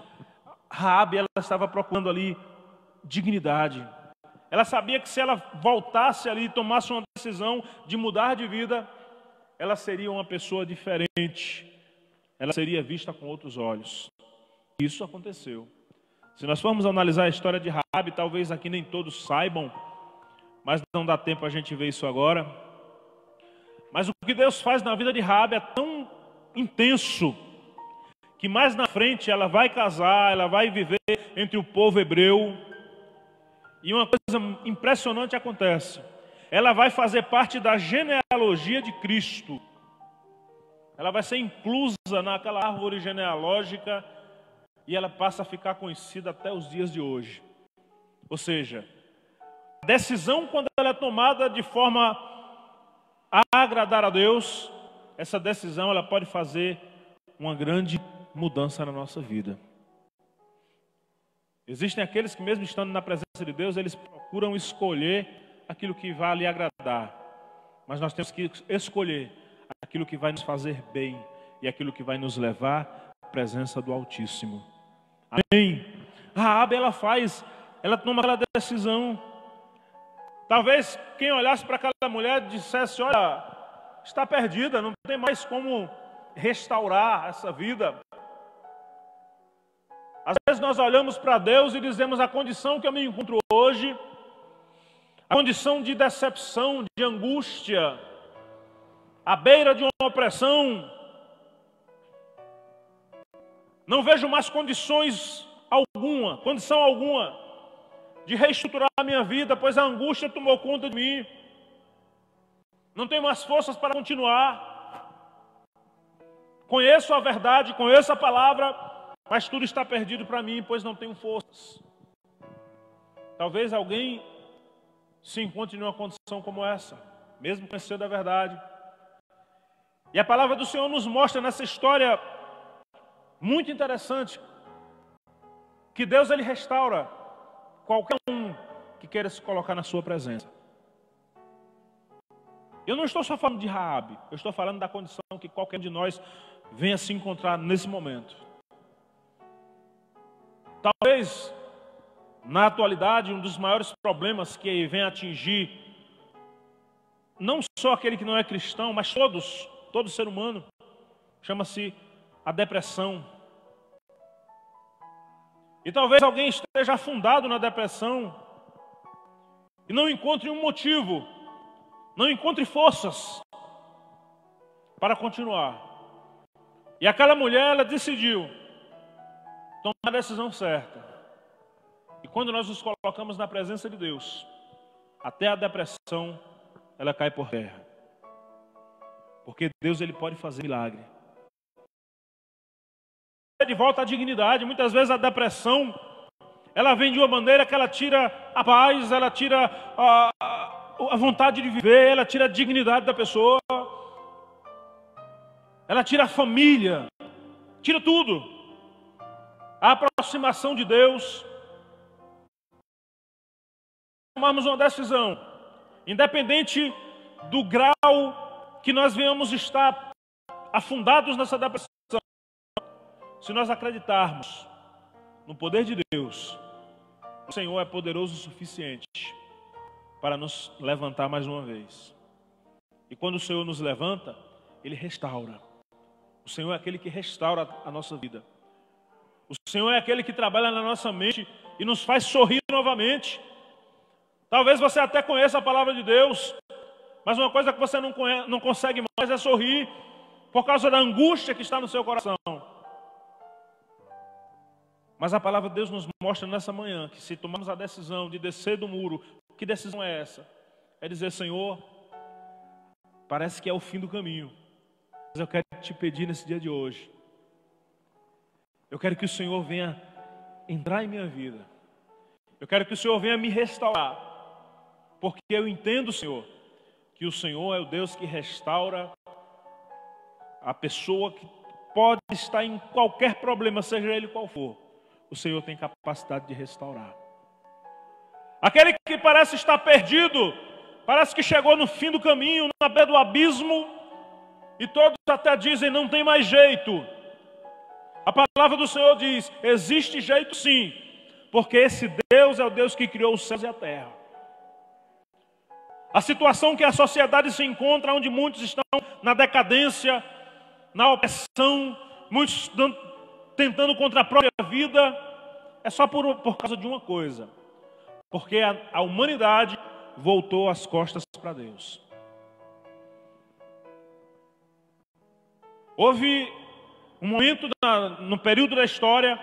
Raabe, ela estava procurando ali dignidade. Ela sabia que se ela voltasse ali e tomasse uma decisão de mudar de vida, ela seria uma pessoa diferente, ela seria vista com outros olhos. Isso aconteceu. Se nós formos analisar a história de Raabe, talvez aqui nem todos saibam, mas não dá tempo a gente ver isso agora. Mas o que Deus faz na vida de Raabe é tão intenso, que mais na frente ela vai casar, ela vai viver entre o povo hebreu, e uma coisa impressionante acontece: ela vai fazer parte da genealogia de Cristo. Ela vai ser inclusa naquela árvore genealógica e ela passa a ficar conhecida até os dias de hoje. Ou seja, a decisão, quando ela é tomada de forma a agradar a Deus, essa decisão ela pode fazer uma grande mudança na nossa vida. Existem aqueles que, mesmo estando na presença de Deus, eles procuram escolher aquilo que vai lhe agradar. Mas nós temos que escolher aquilo que vai nos fazer bem e aquilo que vai nos levar à presença do Altíssimo. Amém? Raabe, ela toma aquela decisão. Talvez quem olhasse para aquela mulher dissesse: olha, está perdida, não tem mais como restaurar essa vida. Às vezes nós olhamos para Deus e dizemos: a condição que eu me encontro hoje, a condição de decepção, de angústia, à beira de uma opressão, não vejo mais condição alguma de reestruturar a minha vida, pois a angústia tomou conta de mim. Não tenho mais forças para continuar. Conheço a verdade, conheço a palavra, mas tudo está perdido para mim, pois não tenho forças. Talvez alguém se encontre em uma condição como essa, mesmo conhecendo a verdade. E a palavra do Senhor nos mostra nessa história muito interessante que Deus, ele restaura qualquer um que queira se colocar na sua presença. Eu não estou só falando de Raabe, eu estou falando da condição que qualquer um de nós venha se encontrar nesse momento. Talvez, na atualidade, um dos maiores problemas que vem atingir não só aquele que não é cristão, mas todo ser humano, chama-se a depressão. E talvez alguém esteja afundado na depressão e não encontre um motivo, não encontre forças para continuar. E aquela mulher, ela decidiu tomar a decisão certa. E quando nós nos colocamos na presença de Deus, até a depressão, ela cai por terra. Porque Deus, ele pode fazer milagre. De volta à dignidade. Muitas vezes a depressão, ela vem de uma maneira que ela tira a paz, ela tira a vontade de viver, ela tira a dignidade da pessoa, ela tira a família, tira tudo. A aproximação de Deus. Tomarmos uma decisão, independente do grau que nós venhamos estar afundados nessa depressão, se nós acreditarmos no poder de Deus, o Senhor é poderoso o suficiente para nos levantar mais uma vez. E quando o Senhor nos levanta, Ele restaura. O Senhor é aquele que restaura a nossa vida. O Senhor é aquele que trabalha na nossa mente e nos faz sorrir novamente. Talvez você até conheça a palavra de Deus, mas uma coisa que você não consegue mais é sorrir por causa da angústia que está no seu coração. Mas a palavra de Deus nos mostra nessa manhã que se tomarmos a decisão de descer do muro, que decisão é essa? É dizer: Senhor, parece que é o fim do caminho, mas eu quero te pedir nesse dia de hoje, eu quero que o Senhor venha entrar em minha vida, eu quero que o Senhor venha me restaurar, porque eu entendo, Senhor, que o Senhor é o Deus que restaura a pessoa que pode estar em qualquer problema, seja ele qual for. o Senhor tem capacidade de restaurar. Aquele que parece estar perdido, parece que chegou no fim do caminho, na beira do abismo, e todos até dizem, não tem mais jeito. A palavra do Senhor diz, existe jeito sim, porque esse Deus é o Deus que criou os céus e a terra. A situação que a sociedade se encontra, onde muitos estão na decadência, na opressão, muitos tentando contra a própria vida, é só por causa de uma coisa. Porque a humanidade voltou as costas para Deus. Houve um momento no período da história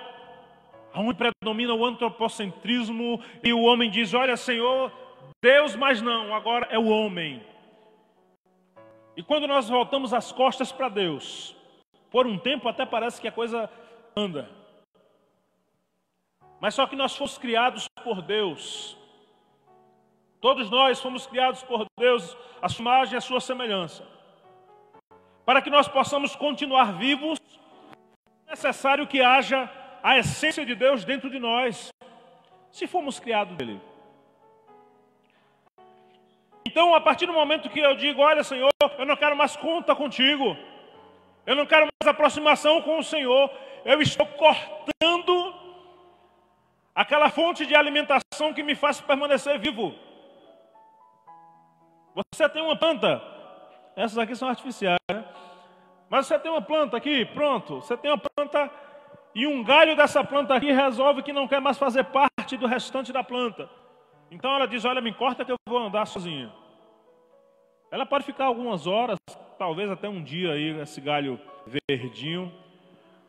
onde predomina o antropocentrismo e o homem diz, olha Senhor, Deus, mas não, agora é o homem. E quando nós voltamos as costas para Deus, por um tempo até parece que a coisa anda. Mas só que nós fomos criados por Deus. Todos nós fomos criados por Deus, a sua imagem e a sua semelhança. Para que nós possamos continuar vivos, é necessário que haja a essência de Deus dentro de nós, se fomos criados dele. Então, a partir do momento que eu digo, olha Senhor, eu não quero mais conta contigo, eu não quero mais aproximação com o Senhor, eu estou cortando aquela fonte de alimentação que me faz permanecer vivo. Você tem uma planta, essas aqui são artificiais, né? Mas você tem uma planta aqui, pronto, você tem uma planta e um galho dessa planta aqui resolve que não quer mais fazer parte do restante da planta. Então ela diz, olha, me corta que eu vou andar sozinha. Ela pode ficar algumas horas, talvez até um dia aí, esse galho verdinho.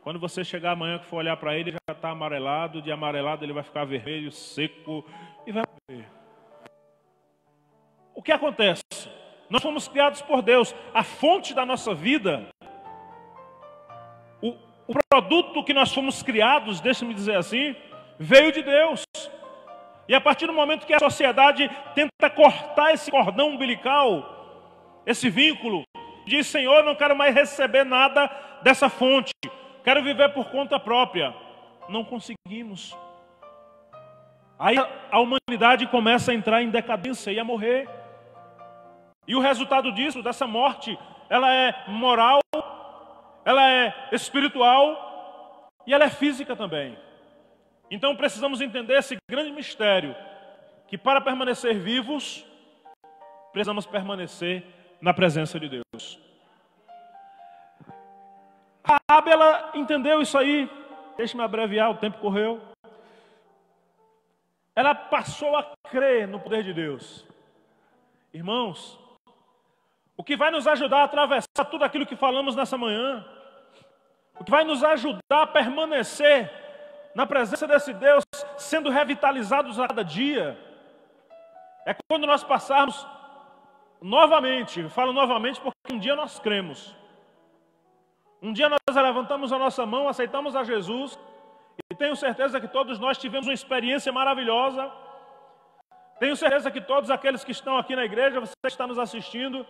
Quando você chegar amanhã que for olhar para ele, já está amarelado, de amarelado ele vai ficar vermelho, seco e vai morrer. O que acontece? Nós fomos criados por Deus. A fonte da nossa vida, o produto que nós fomos criados, deixa-me dizer assim, veio de Deus. E a partir do momento que a sociedade tenta cortar esse cordão umbilical, esse vínculo, diz, Senhor, eu não quero mais receber nada dessa fonte, quero viver por conta própria. Não conseguimos. Aí a humanidade começa a entrar em decadência e a morrer. E o resultado disso, dessa morte, ela é moral, ela é espiritual e ela é física também. Então precisamos entender esse grande mistério, que para permanecer vivos, precisamos permanecer na presença de Deus. Raabe, ela entendeu isso aí, deixe-me abreviar, o tempo correu. Ela passou a crer no poder de Deus. Irmãos, o que vai nos ajudar a atravessar tudo aquilo que falamos nessa manhã, o que vai nos ajudar a permanecer na presença desse Deus, sendo revitalizados a cada dia, é quando nós passarmos novamente, falo novamente porque um dia nós cremos. Um dia nós levantamos a nossa mão, aceitamos a Jesus, e tenho certeza que todos nós tivemos uma experiência maravilhosa. Tenho certeza que todos aqueles que estão aqui na igreja, você está nos assistindo,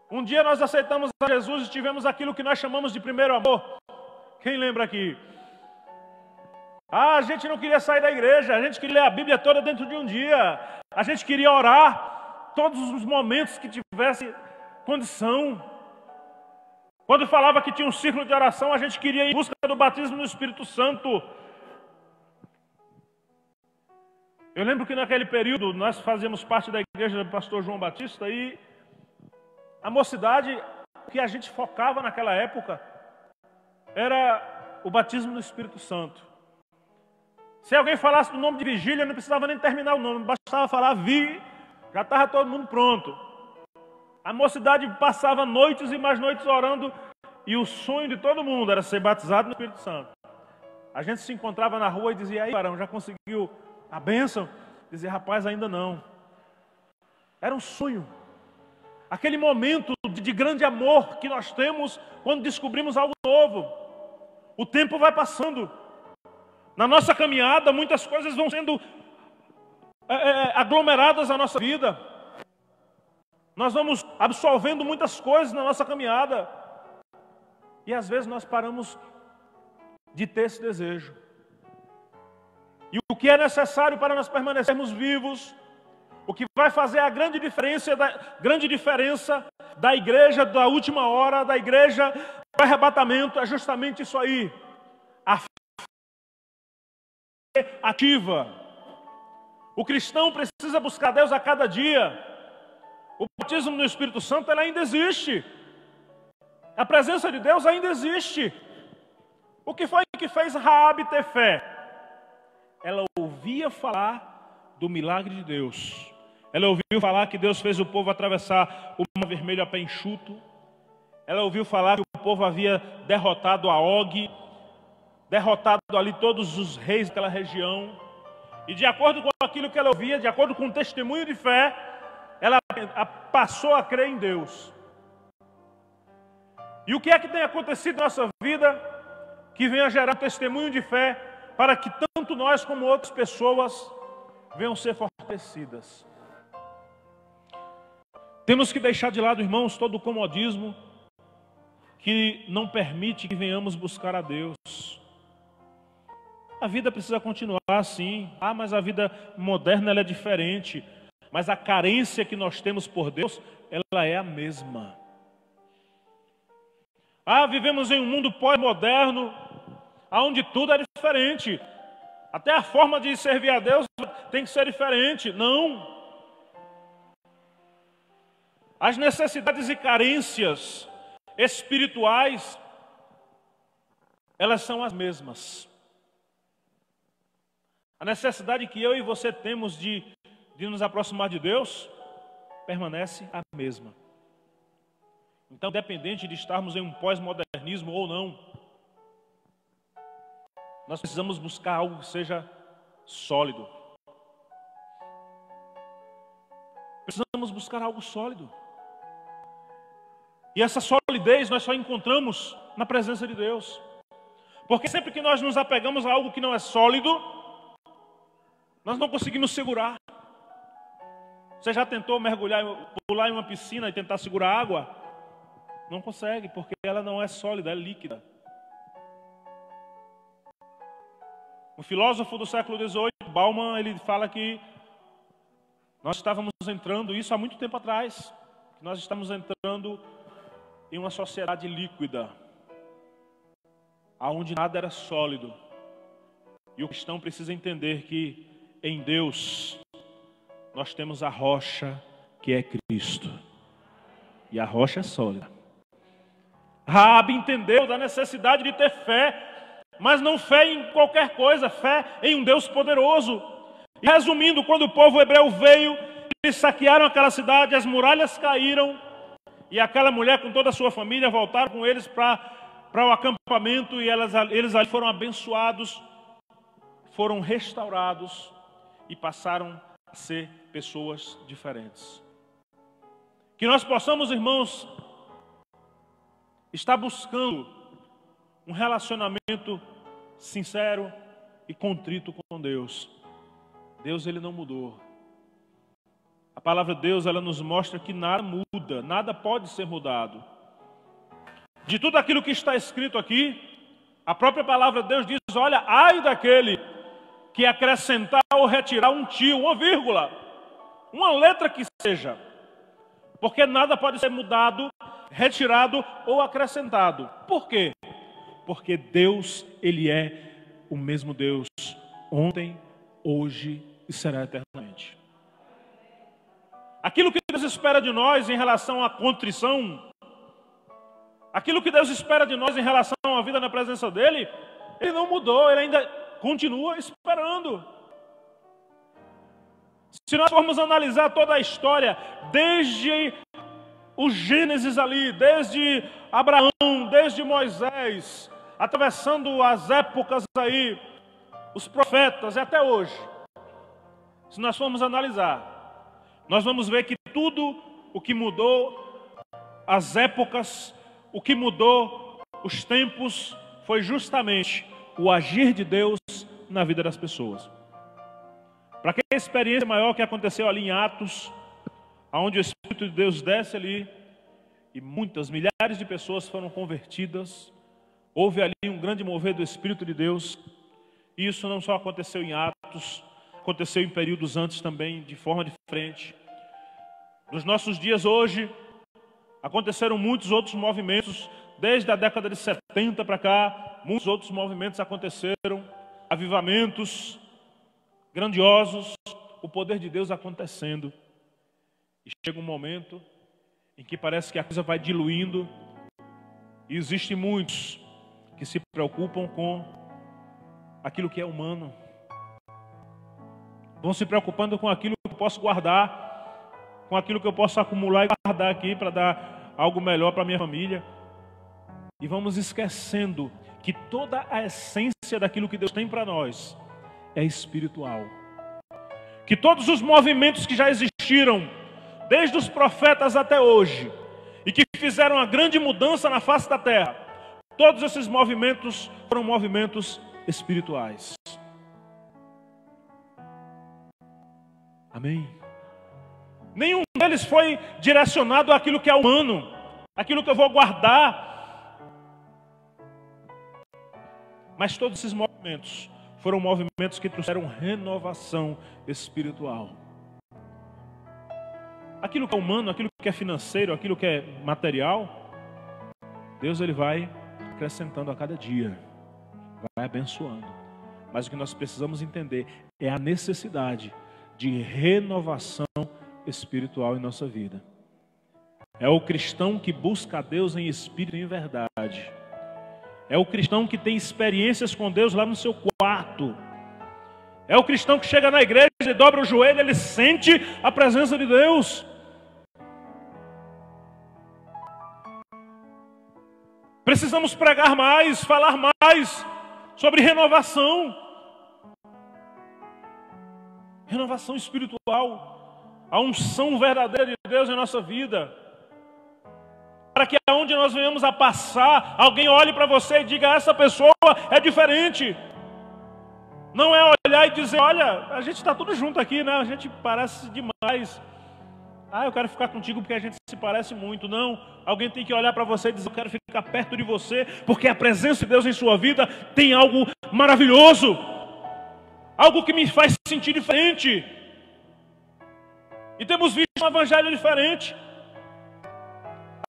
um dia nós aceitamos a Jesus e tivemos aquilo que nós chamamos de primeiro amor. Quem lembra aqui? A gente não queria sair da igreja, a gente queria ler a Bíblia toda dentro de um dia, a gente queria orar todos os momentos que tivesse condição. Quando falava que tinha um círculo de oração, a gente queria ir em busca do batismo no Espírito Santo. Eu lembro que naquele período nós fazíamos parte da igreja do pastor João Batista e a mocidade, o que a gente focava naquela época era o batismo no Espírito Santo. Se alguém falasse do nome de vigília, não precisava nem terminar o nome, bastava falar vi, já estava todo mundo pronto. A mocidade passava noites e mais noites orando e o sonho de todo mundo era ser batizado no Espírito Santo. A gente se encontrava na rua e dizia, aí varão, já conseguiu a bênção? Dizia, rapaz, ainda não. Era um sonho. Aquele momento de grande amor que nós temos quando descobrimos algo novo. O tempo vai passando. Na nossa caminhada, muitas coisas vão sendo aglomeradas à nossa vida. Nós vamos absorvendo muitas coisas na nossa caminhada. E às vezes nós paramos de ter esse desejo. E o que é necessário para nós permanecermos vivos, o que vai fazer a grande diferença da igreja da última hora, da igreja do arrebatamento, é justamente isso aí. A fé ativa. O cristão precisa buscar Deus a cada dia. O batismo no Espírito Santo, ele ainda existe. A presença de Deus ainda existe. O que foi que fez Raabe ter fé? Ela ouvia falar do milagre de Deus. Ela ouviu falar que Deus fez o povo atravessar o Mar Vermelho a pé enxuto. Ela ouviu falar que o povo havia derrotado a Og, derrotado ali todos os reis daquela região. E de acordo com aquilo que ela ouvia, de acordo com o testemunho de fé, ela passou a crer em Deus. E o que é que tem acontecido na nossa vida que venha gerar testemunho de fé para que tanto nós como outras pessoas venham ser fortalecidas? Temos que deixar de lado, irmãos, todo o comodismo que não permite que venhamos buscar a Deus. A vida precisa continuar assim. Mas a vida moderna ela é diferente. Mas a carência que nós temos por Deus, ela é a mesma. Vivemos em um mundo pós-moderno, onde tudo é diferente. Até a forma de servir a Deus tem que ser diferente. Não. As necessidades e carências espirituais, elas são as mesmas. A necessidade que eu e você temos de nos aproximar de Deus permanece a mesma. Então, independente de estarmos em um pós-modernismo ou não, nós precisamos buscar algo que seja sólido. Precisamos buscar algo sólido. E essa solidez nós só encontramos na presença de Deus. Porque sempre que nós nos apegamos a algo que não é sólido, nós não conseguimos segurar. Você já tentou mergulhar, pular em uma piscina e tentar segurar água? Não consegue, porque ela não é sólida, é líquida. Um filósofo do século XVIII, Bauman, ele fala que nós estávamos entrando, isso há muito tempo atrás, que nós estamos entrando em uma sociedade líquida, onde nada era sólido. E o cristão precisa entender que em Deus nós temos a rocha que é Cristo. E a rocha é sólida. Raabe entendeu da necessidade de ter fé, mas não fé em qualquer coisa, fé em um Deus poderoso. E resumindo, quando o povo hebreu veio, eles saquearam aquela cidade, as muralhas caíram, e aquela mulher com toda a sua família voltaram com eles para o acampamento, e eles ali foram abençoados, foram restaurados e passaram a ser pessoas diferentes. Que nós possamos, irmãos, estar buscando um relacionamento sincero e contrito com Deus. Deus, ele não mudou. A palavra de Deus, ela nos mostra que nada muda, nada pode ser mudado. De tudo aquilo que está escrito aqui, a própria palavra de Deus diz: olha, ai daquele que acrescentar ou retirar um tio, uma vírgula, uma letra que seja, porque nada pode ser mudado, retirado ou acrescentado. Por quê? Porque Deus, ele é o mesmo Deus, ontem, hoje e será eternamente. Aquilo que Deus espera de nós em relação à contrição, aquilo que Deus espera de nós em relação à vida na presença dele, ele não mudou, ele ainda continua esperando. Se nós formos analisar toda a história, desde o Gênesis ali, desde Abraão, desde Moisés, atravessando as épocas aí, os profetas e até hoje, se nós formos analisar, nós vamos ver que tudo o que mudou, as épocas, o que mudou, os tempos, foi justamente o agir de Deus na vida das pessoas. Para que a experiência maior que aconteceu ali em Atos, onde o Espírito de Deus desce ali, e muitas, milhares de pessoas foram convertidas, houve ali um grande mover do Espírito de Deus, E isso não só aconteceu em Atos, aconteceu em períodos antes também, de forma diferente. Nos nossos dias hoje, aconteceram muitos outros movimentos, desde a década de 70 para cá, muitos outros movimentos aconteceram, avivamentos grandiosos, o poder de Deus acontecendo. E chega um momento em que parece que a coisa vai diluindo, e existem muitos que se preocupam com aquilo que é humano, vão se preocupando com aquilo que eu posso guardar, com aquilo que eu posso acumular e guardar aqui para dar algo melhor para minha família, e vamos esquecendo que toda a essência daquilo que Deus tem para nós é espiritual, que todos os movimentos que já existiram, desde os profetas até hoje, e que fizeram uma grande mudança na face da terra, todos esses movimentos foram movimentos espirituais. Amém? Nenhum deles foi direcionado àquilo que é humano, aquilo que eu vou guardar. Mas todos esses movimentos foram movimentos que trouxeram renovação espiritual. Aquilo que é humano, aquilo que é financeiro, aquilo que é material, Deus ele vai acrescentando a cada dia, vai abençoando. Mas o que nós precisamos entender é a necessidade de renovação espiritual em nossa vida. É o cristão que busca a Deus em espírito e em verdade. É o cristão que tem experiências com Deus lá no seu quarto. É o cristão que chega na igreja e dobra o joelho, ele sente a presença de Deus. Precisamos pregar mais, falar mais sobre renovação. Renovação espiritual. A unção verdadeira de Deus em nossa vida. Para que aonde nós venhamos a passar, alguém olhe para você e diga, essa pessoa é diferente. Não é olhar e dizer, olha, a gente está tudo junto aqui, né? A gente parece demais. Ah, eu quero ficar contigo porque a gente se parece muito. Não, alguém tem que olhar para você e dizer, eu quero ficar perto de você, porque a presença de Deus em sua vida tem algo maravilhoso. Algo que me faz sentir diferente. E temos visto um evangelho diferente,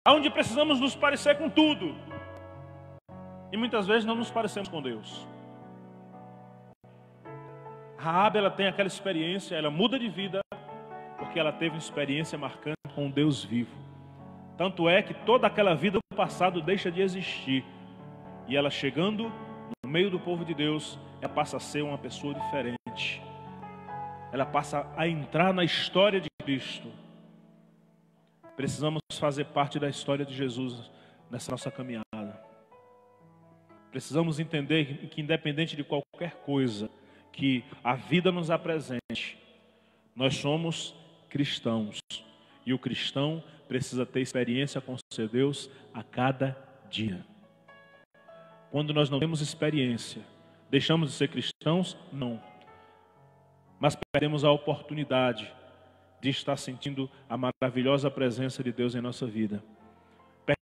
onde precisamos nos parecer com tudo. E muitas vezes não nos parecemos com Deus. Raabe, ela tem aquela experiência, ela muda de vida, porque ela teve uma experiência marcante com Deus vivo. Tanto é que toda aquela vida do passado deixa de existir. E ela chegando no meio do povo de Deus, ela passa a ser uma pessoa diferente. Ela passa a entrar na história de Cristo. Precisamos fazer parte da história de Jesus nessa nossa caminhada. Precisamos entender que independente de qualquer coisa que a vida nos apresente, nós somos cristãos. E o cristão precisa ter experiência com o seu Deus a cada dia. Quando nós não temos experiência, deixamos de ser cristãos? Não. Mas perdemos a oportunidade de estar sentindo a maravilhosa presença de Deus em nossa vida.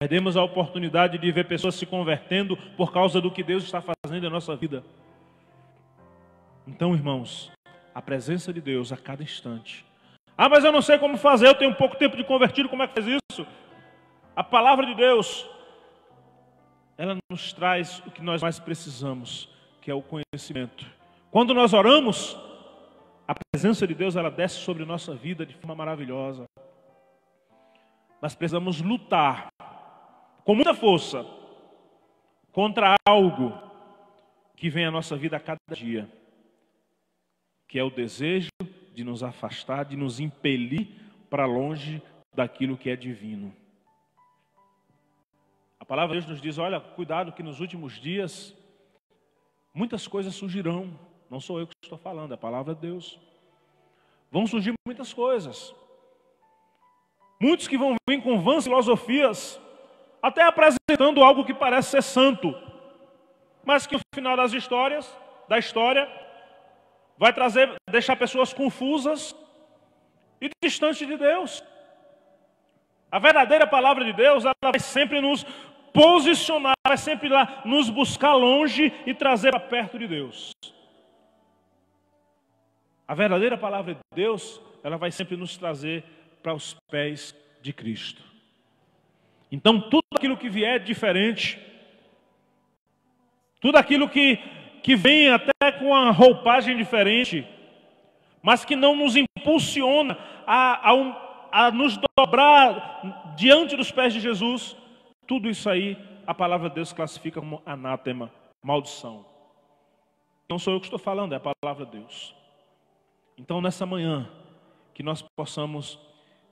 Perdemos a oportunidade de ver pessoas se convertendo por causa do que Deus está fazendo em nossa vida. Então, irmãos, a presença de Deus a cada instante. Ah, mas eu não sei como fazer, eu tenho pouco tempo de convertido, como é que faz isso? A palavra de Deus, ela nos traz o que nós mais precisamos, que é o conhecimento. Quando nós oramos, a presença de Deus, ela desce sobre nossa vida de forma maravilhosa. Nós precisamos lutar com muita força contra algo que vem à nossa vida a cada dia, que é o desejo de nos afastar, de nos impelir para longe daquilo que é divino. A palavra de Deus nos diz, olha, cuidado que nos últimos dias muitas coisas surgirão. Não sou eu que estou falando, é a palavra de Deus. Vão surgir muitas coisas. Muitos que vão vir com vãs filosofias, até apresentando algo que parece ser santo, mas que no final da história, vai deixar pessoas confusas e distantes de Deus. A verdadeira palavra de Deus, ela vai sempre nos posicionar, vai sempre lá nos buscar longe e trazer para perto de Deus. A verdadeira palavra de Deus, ela vai sempre nos trazer para os pés de Cristo. Então, tudo aquilo que vier diferente, tudo aquilo que vem até com uma roupagem diferente, mas que não nos impulsiona a nos dobrar diante dos pés de Jesus, tudo isso aí, a palavra de Deus classifica como anátema, maldição. Não sou eu que estou falando, é a palavra de Deus. Então, nessa manhã, que nós possamos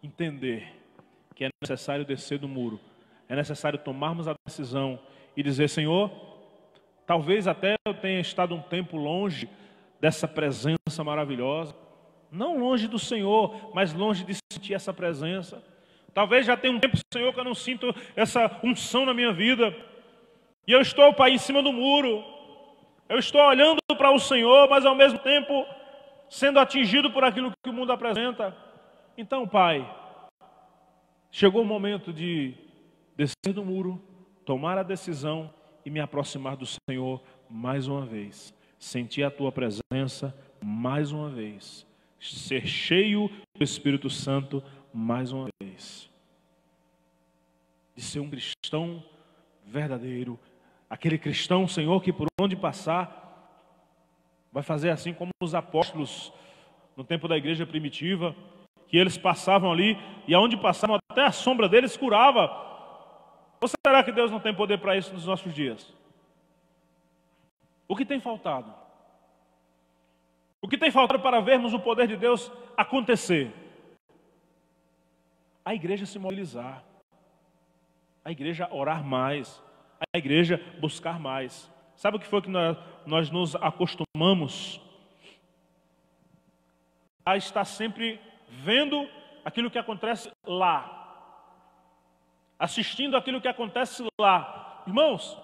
entender que é necessário descer do muro, é necessário tomarmos a decisão e dizer: Senhor, talvez até eu tenha estado um tempo longe dessa presença maravilhosa, não longe do Senhor, mas longe de sentir essa presença. Talvez já tenha um tempo, Senhor, que eu não sinto essa unção na minha vida, e eu estou, Pai, em cima do muro, eu estou olhando para o Senhor, mas ao mesmo tempo sendo atingido por aquilo que o mundo apresenta. Então, Pai, chegou o momento de descer do muro, tomar a decisão e me aproximar do Senhor mais uma vez, sentir a Tua presença mais uma vez, ser cheio do Espírito Santo mais uma vez, de ser um cristão verdadeiro, aquele cristão, Senhor, que por onde passar vai fazer assim como os apóstolos no tempo da igreja primitiva, que eles passavam ali e aonde passavam até a sombra deles curava. Ou será que Deus não tem poder para isso nos nossos dias? O que tem faltado? O que tem faltado para vermos o poder de Deus acontecer? A igreja se mobilizar, a igreja orar mais, a igreja buscar mais. Sabe o que foi que nós nos acostumamos? A estar sempre vendo aquilo que acontece lá, assistindo aquilo que acontece lá. Irmãos,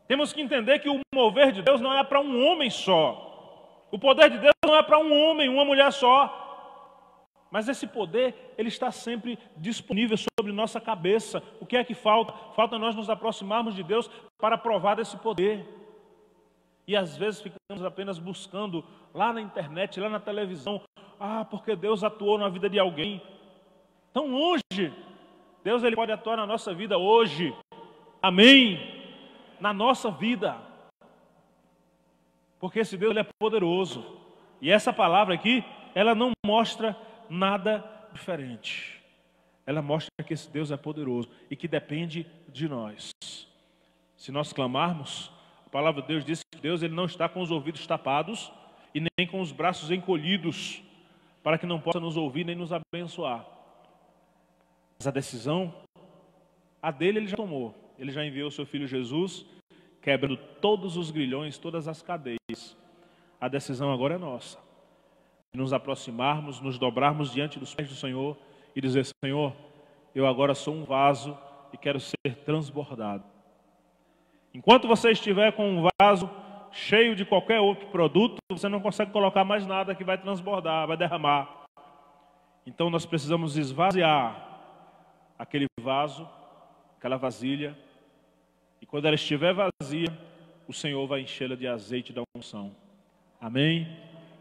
temos que entender que o mover de Deus não é para um homem só. O poder de Deus não é para um homem, uma mulher só. Mas esse poder, ele está sempre disponível sobre nossa cabeça. O que é que falta? Falta nós nos aproximarmos de Deus para provar desse poder. E às vezes ficamos apenas buscando lá na internet, lá na televisão. Porque Deus atuou na vida de alguém. Tão longe. Deus, ele pode atuar na nossa vida hoje. Amém? Na nossa vida. Porque esse Deus, ele é poderoso. E essa palavra aqui, ela não mostra nada diferente. Ela mostra que esse Deus é poderoso e que depende de nós. Se nós clamarmos, a palavra de Deus diz que Deus, ele não está com os ouvidos tapados e nem com os braços encolhidos para que não possa nos ouvir nem nos abençoar. Mas a decisão, a dele ele já tomou. Ele já enviou o seu Filho Jesus, quebrando todos os grilhões, todas as cadeias. A decisão agora é nossa. Nos aproximarmos, nos dobrarmos diante dos pés do Senhor e dizer: Senhor, eu agora sou um vaso e quero ser transbordado. Enquanto você estiver com um vaso cheio de qualquer outro produto, você não consegue colocar mais nada que vai transbordar, vai derramar. Então nós precisamos esvaziar aquele vaso, aquela vasilha, e quando ela estiver vazia, o Senhor vai enchê-la de azeite da unção. Amém?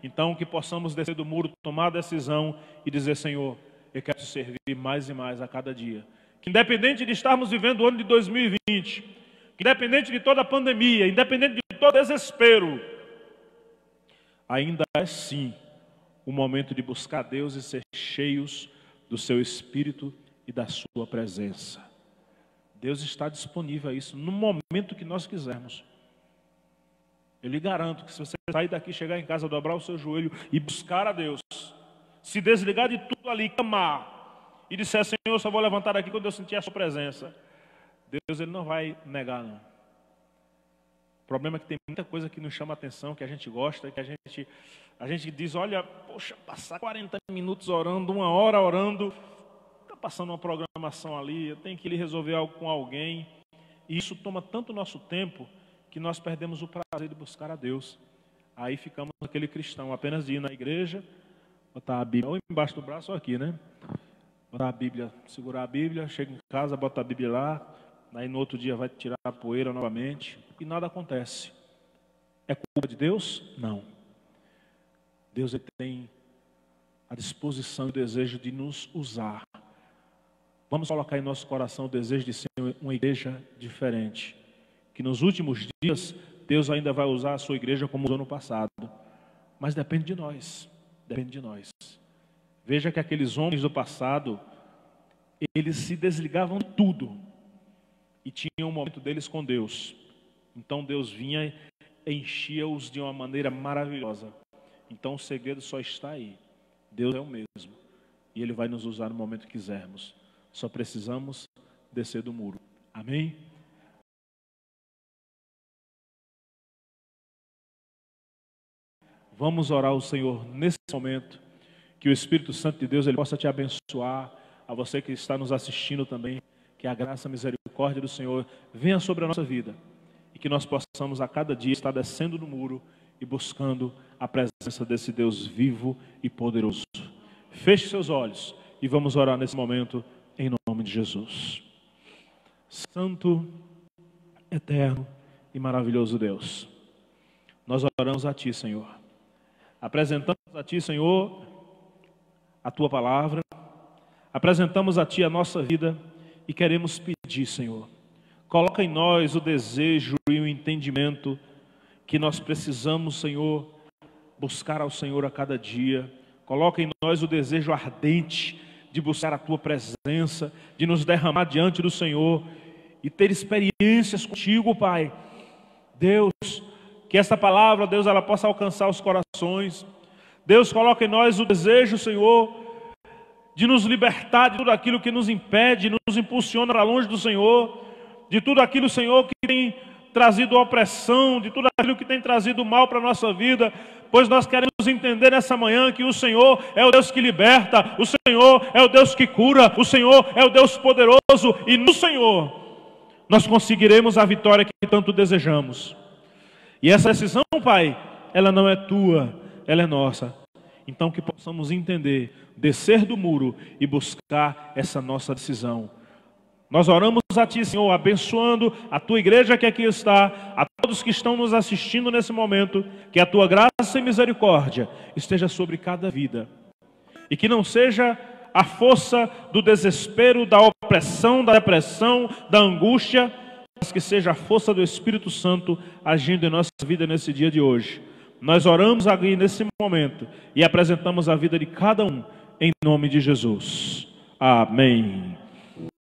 Então que possamos descer do muro, tomar a decisão e dizer: Senhor, eu quero te servir mais e mais a cada dia. Que independente de estarmos vivendo o ano de 2020, que independente de toda a pandemia, independente de todo desespero, ainda é sim o momento de buscar Deus e ser cheios do seu Espírito e da sua presença. Deus está disponível a isso no momento que nós quisermos. Eu lhe garanto que se você sair daqui, chegar em casa, dobrar o seu joelho e buscar a Deus, se desligar de tudo ali, clamar e disser: Senhor, eu só vou levantar aqui quando eu sentir a sua presença, Deus, ele não vai negar, não. O problema é que tem muita coisa que nos chama a atenção, que a gente gosta, que a gente diz: olha, poxa, passar 40 minutos orando, 1 hora orando, está passando uma programação ali, eu tenho que ir resolver algo com alguém, e isso toma tanto nosso tempo que nós perdemos o prazer de buscar a Deus. Aí ficamos aquele cristão, apenas de ir na igreja, botar a Bíblia ou embaixo do braço ou aqui, né? Botar a Bíblia, segurar a Bíblia, chega em casa, bota a Bíblia lá, aí no outro dia vai tirar a poeira novamente e nada acontece. É culpa de Deus? Não. Deus ele tem a disposição e o desejo de nos usar. Vamos colocar em nosso coração o desejo de ser uma igreja diferente. Que nos últimos dias, Deus ainda vai usar a sua igreja como usou no passado. Mas depende de nós. Depende de nós. Veja que aqueles homens do passado, eles se desligavam de tudo. E tinham um momento deles com Deus. Então Deus vinha e enchia-os de uma maneira maravilhosa. Então o segredo só está aí. Deus é o mesmo. E Ele vai nos usar no momento que quisermos. Só precisamos descer do muro. Amém? Vamos orar ao Senhor nesse momento. Que o Espírito Santo de Deus ele possa te abençoar. A você que está nos assistindo também. Que a graça e a misericórdia do Senhor venha sobre a nossa vida. E que nós possamos a cada dia estar descendo do muro e buscando a presença desse Deus vivo e poderoso. Feche seus olhos e vamos orar nesse momento em nome de Jesus. Santo, eterno e maravilhoso Deus, nós oramos a Ti, Senhor. Apresentamos a Ti, Senhor, a Tua palavra, apresentamos a Ti a nossa vida e queremos pedir, Senhor, coloca em nós o desejo e o entendimento que nós precisamos, Senhor, buscar ao Senhor a cada dia. Coloca em nós o desejo ardente de buscar a Tua presença, de nos derramar diante do Senhor e ter experiências contigo, Pai. Deus, que esta palavra, Deus, ela possa alcançar os corações. Deus, coloca em nós o desejo, Senhor, de nos libertar de tudo aquilo que nos impede, nos impulsiona para longe do Senhor, de tudo aquilo, Senhor, que tem trazido opressão, de tudo aquilo que tem trazido mal para a nossa vida, pois nós queremos entender nessa manhã que o Senhor é o Deus que liberta, o Senhor é o Deus que cura, o Senhor é o Deus poderoso, e no Senhor nós conseguiremos a vitória que tanto desejamos. E essa decisão, Pai, ela não é tua, ela é nossa. Então que possamos entender, descer do muro e buscar essa nossa decisão. Nós oramos a Ti, Senhor, abençoando a Tua igreja que aqui está, a todos que estão nos assistindo nesse momento, que a Tua graça e misericórdia esteja sobre cada vida. E que não seja a força do desespero, da opressão, da depressão, da angústia, mas que seja a força do Espírito Santo agindo em nossa vida nesse dia de hoje. Nós oramos aqui nesse momento e apresentamos a vida de cada um em nome de Jesus. Amém.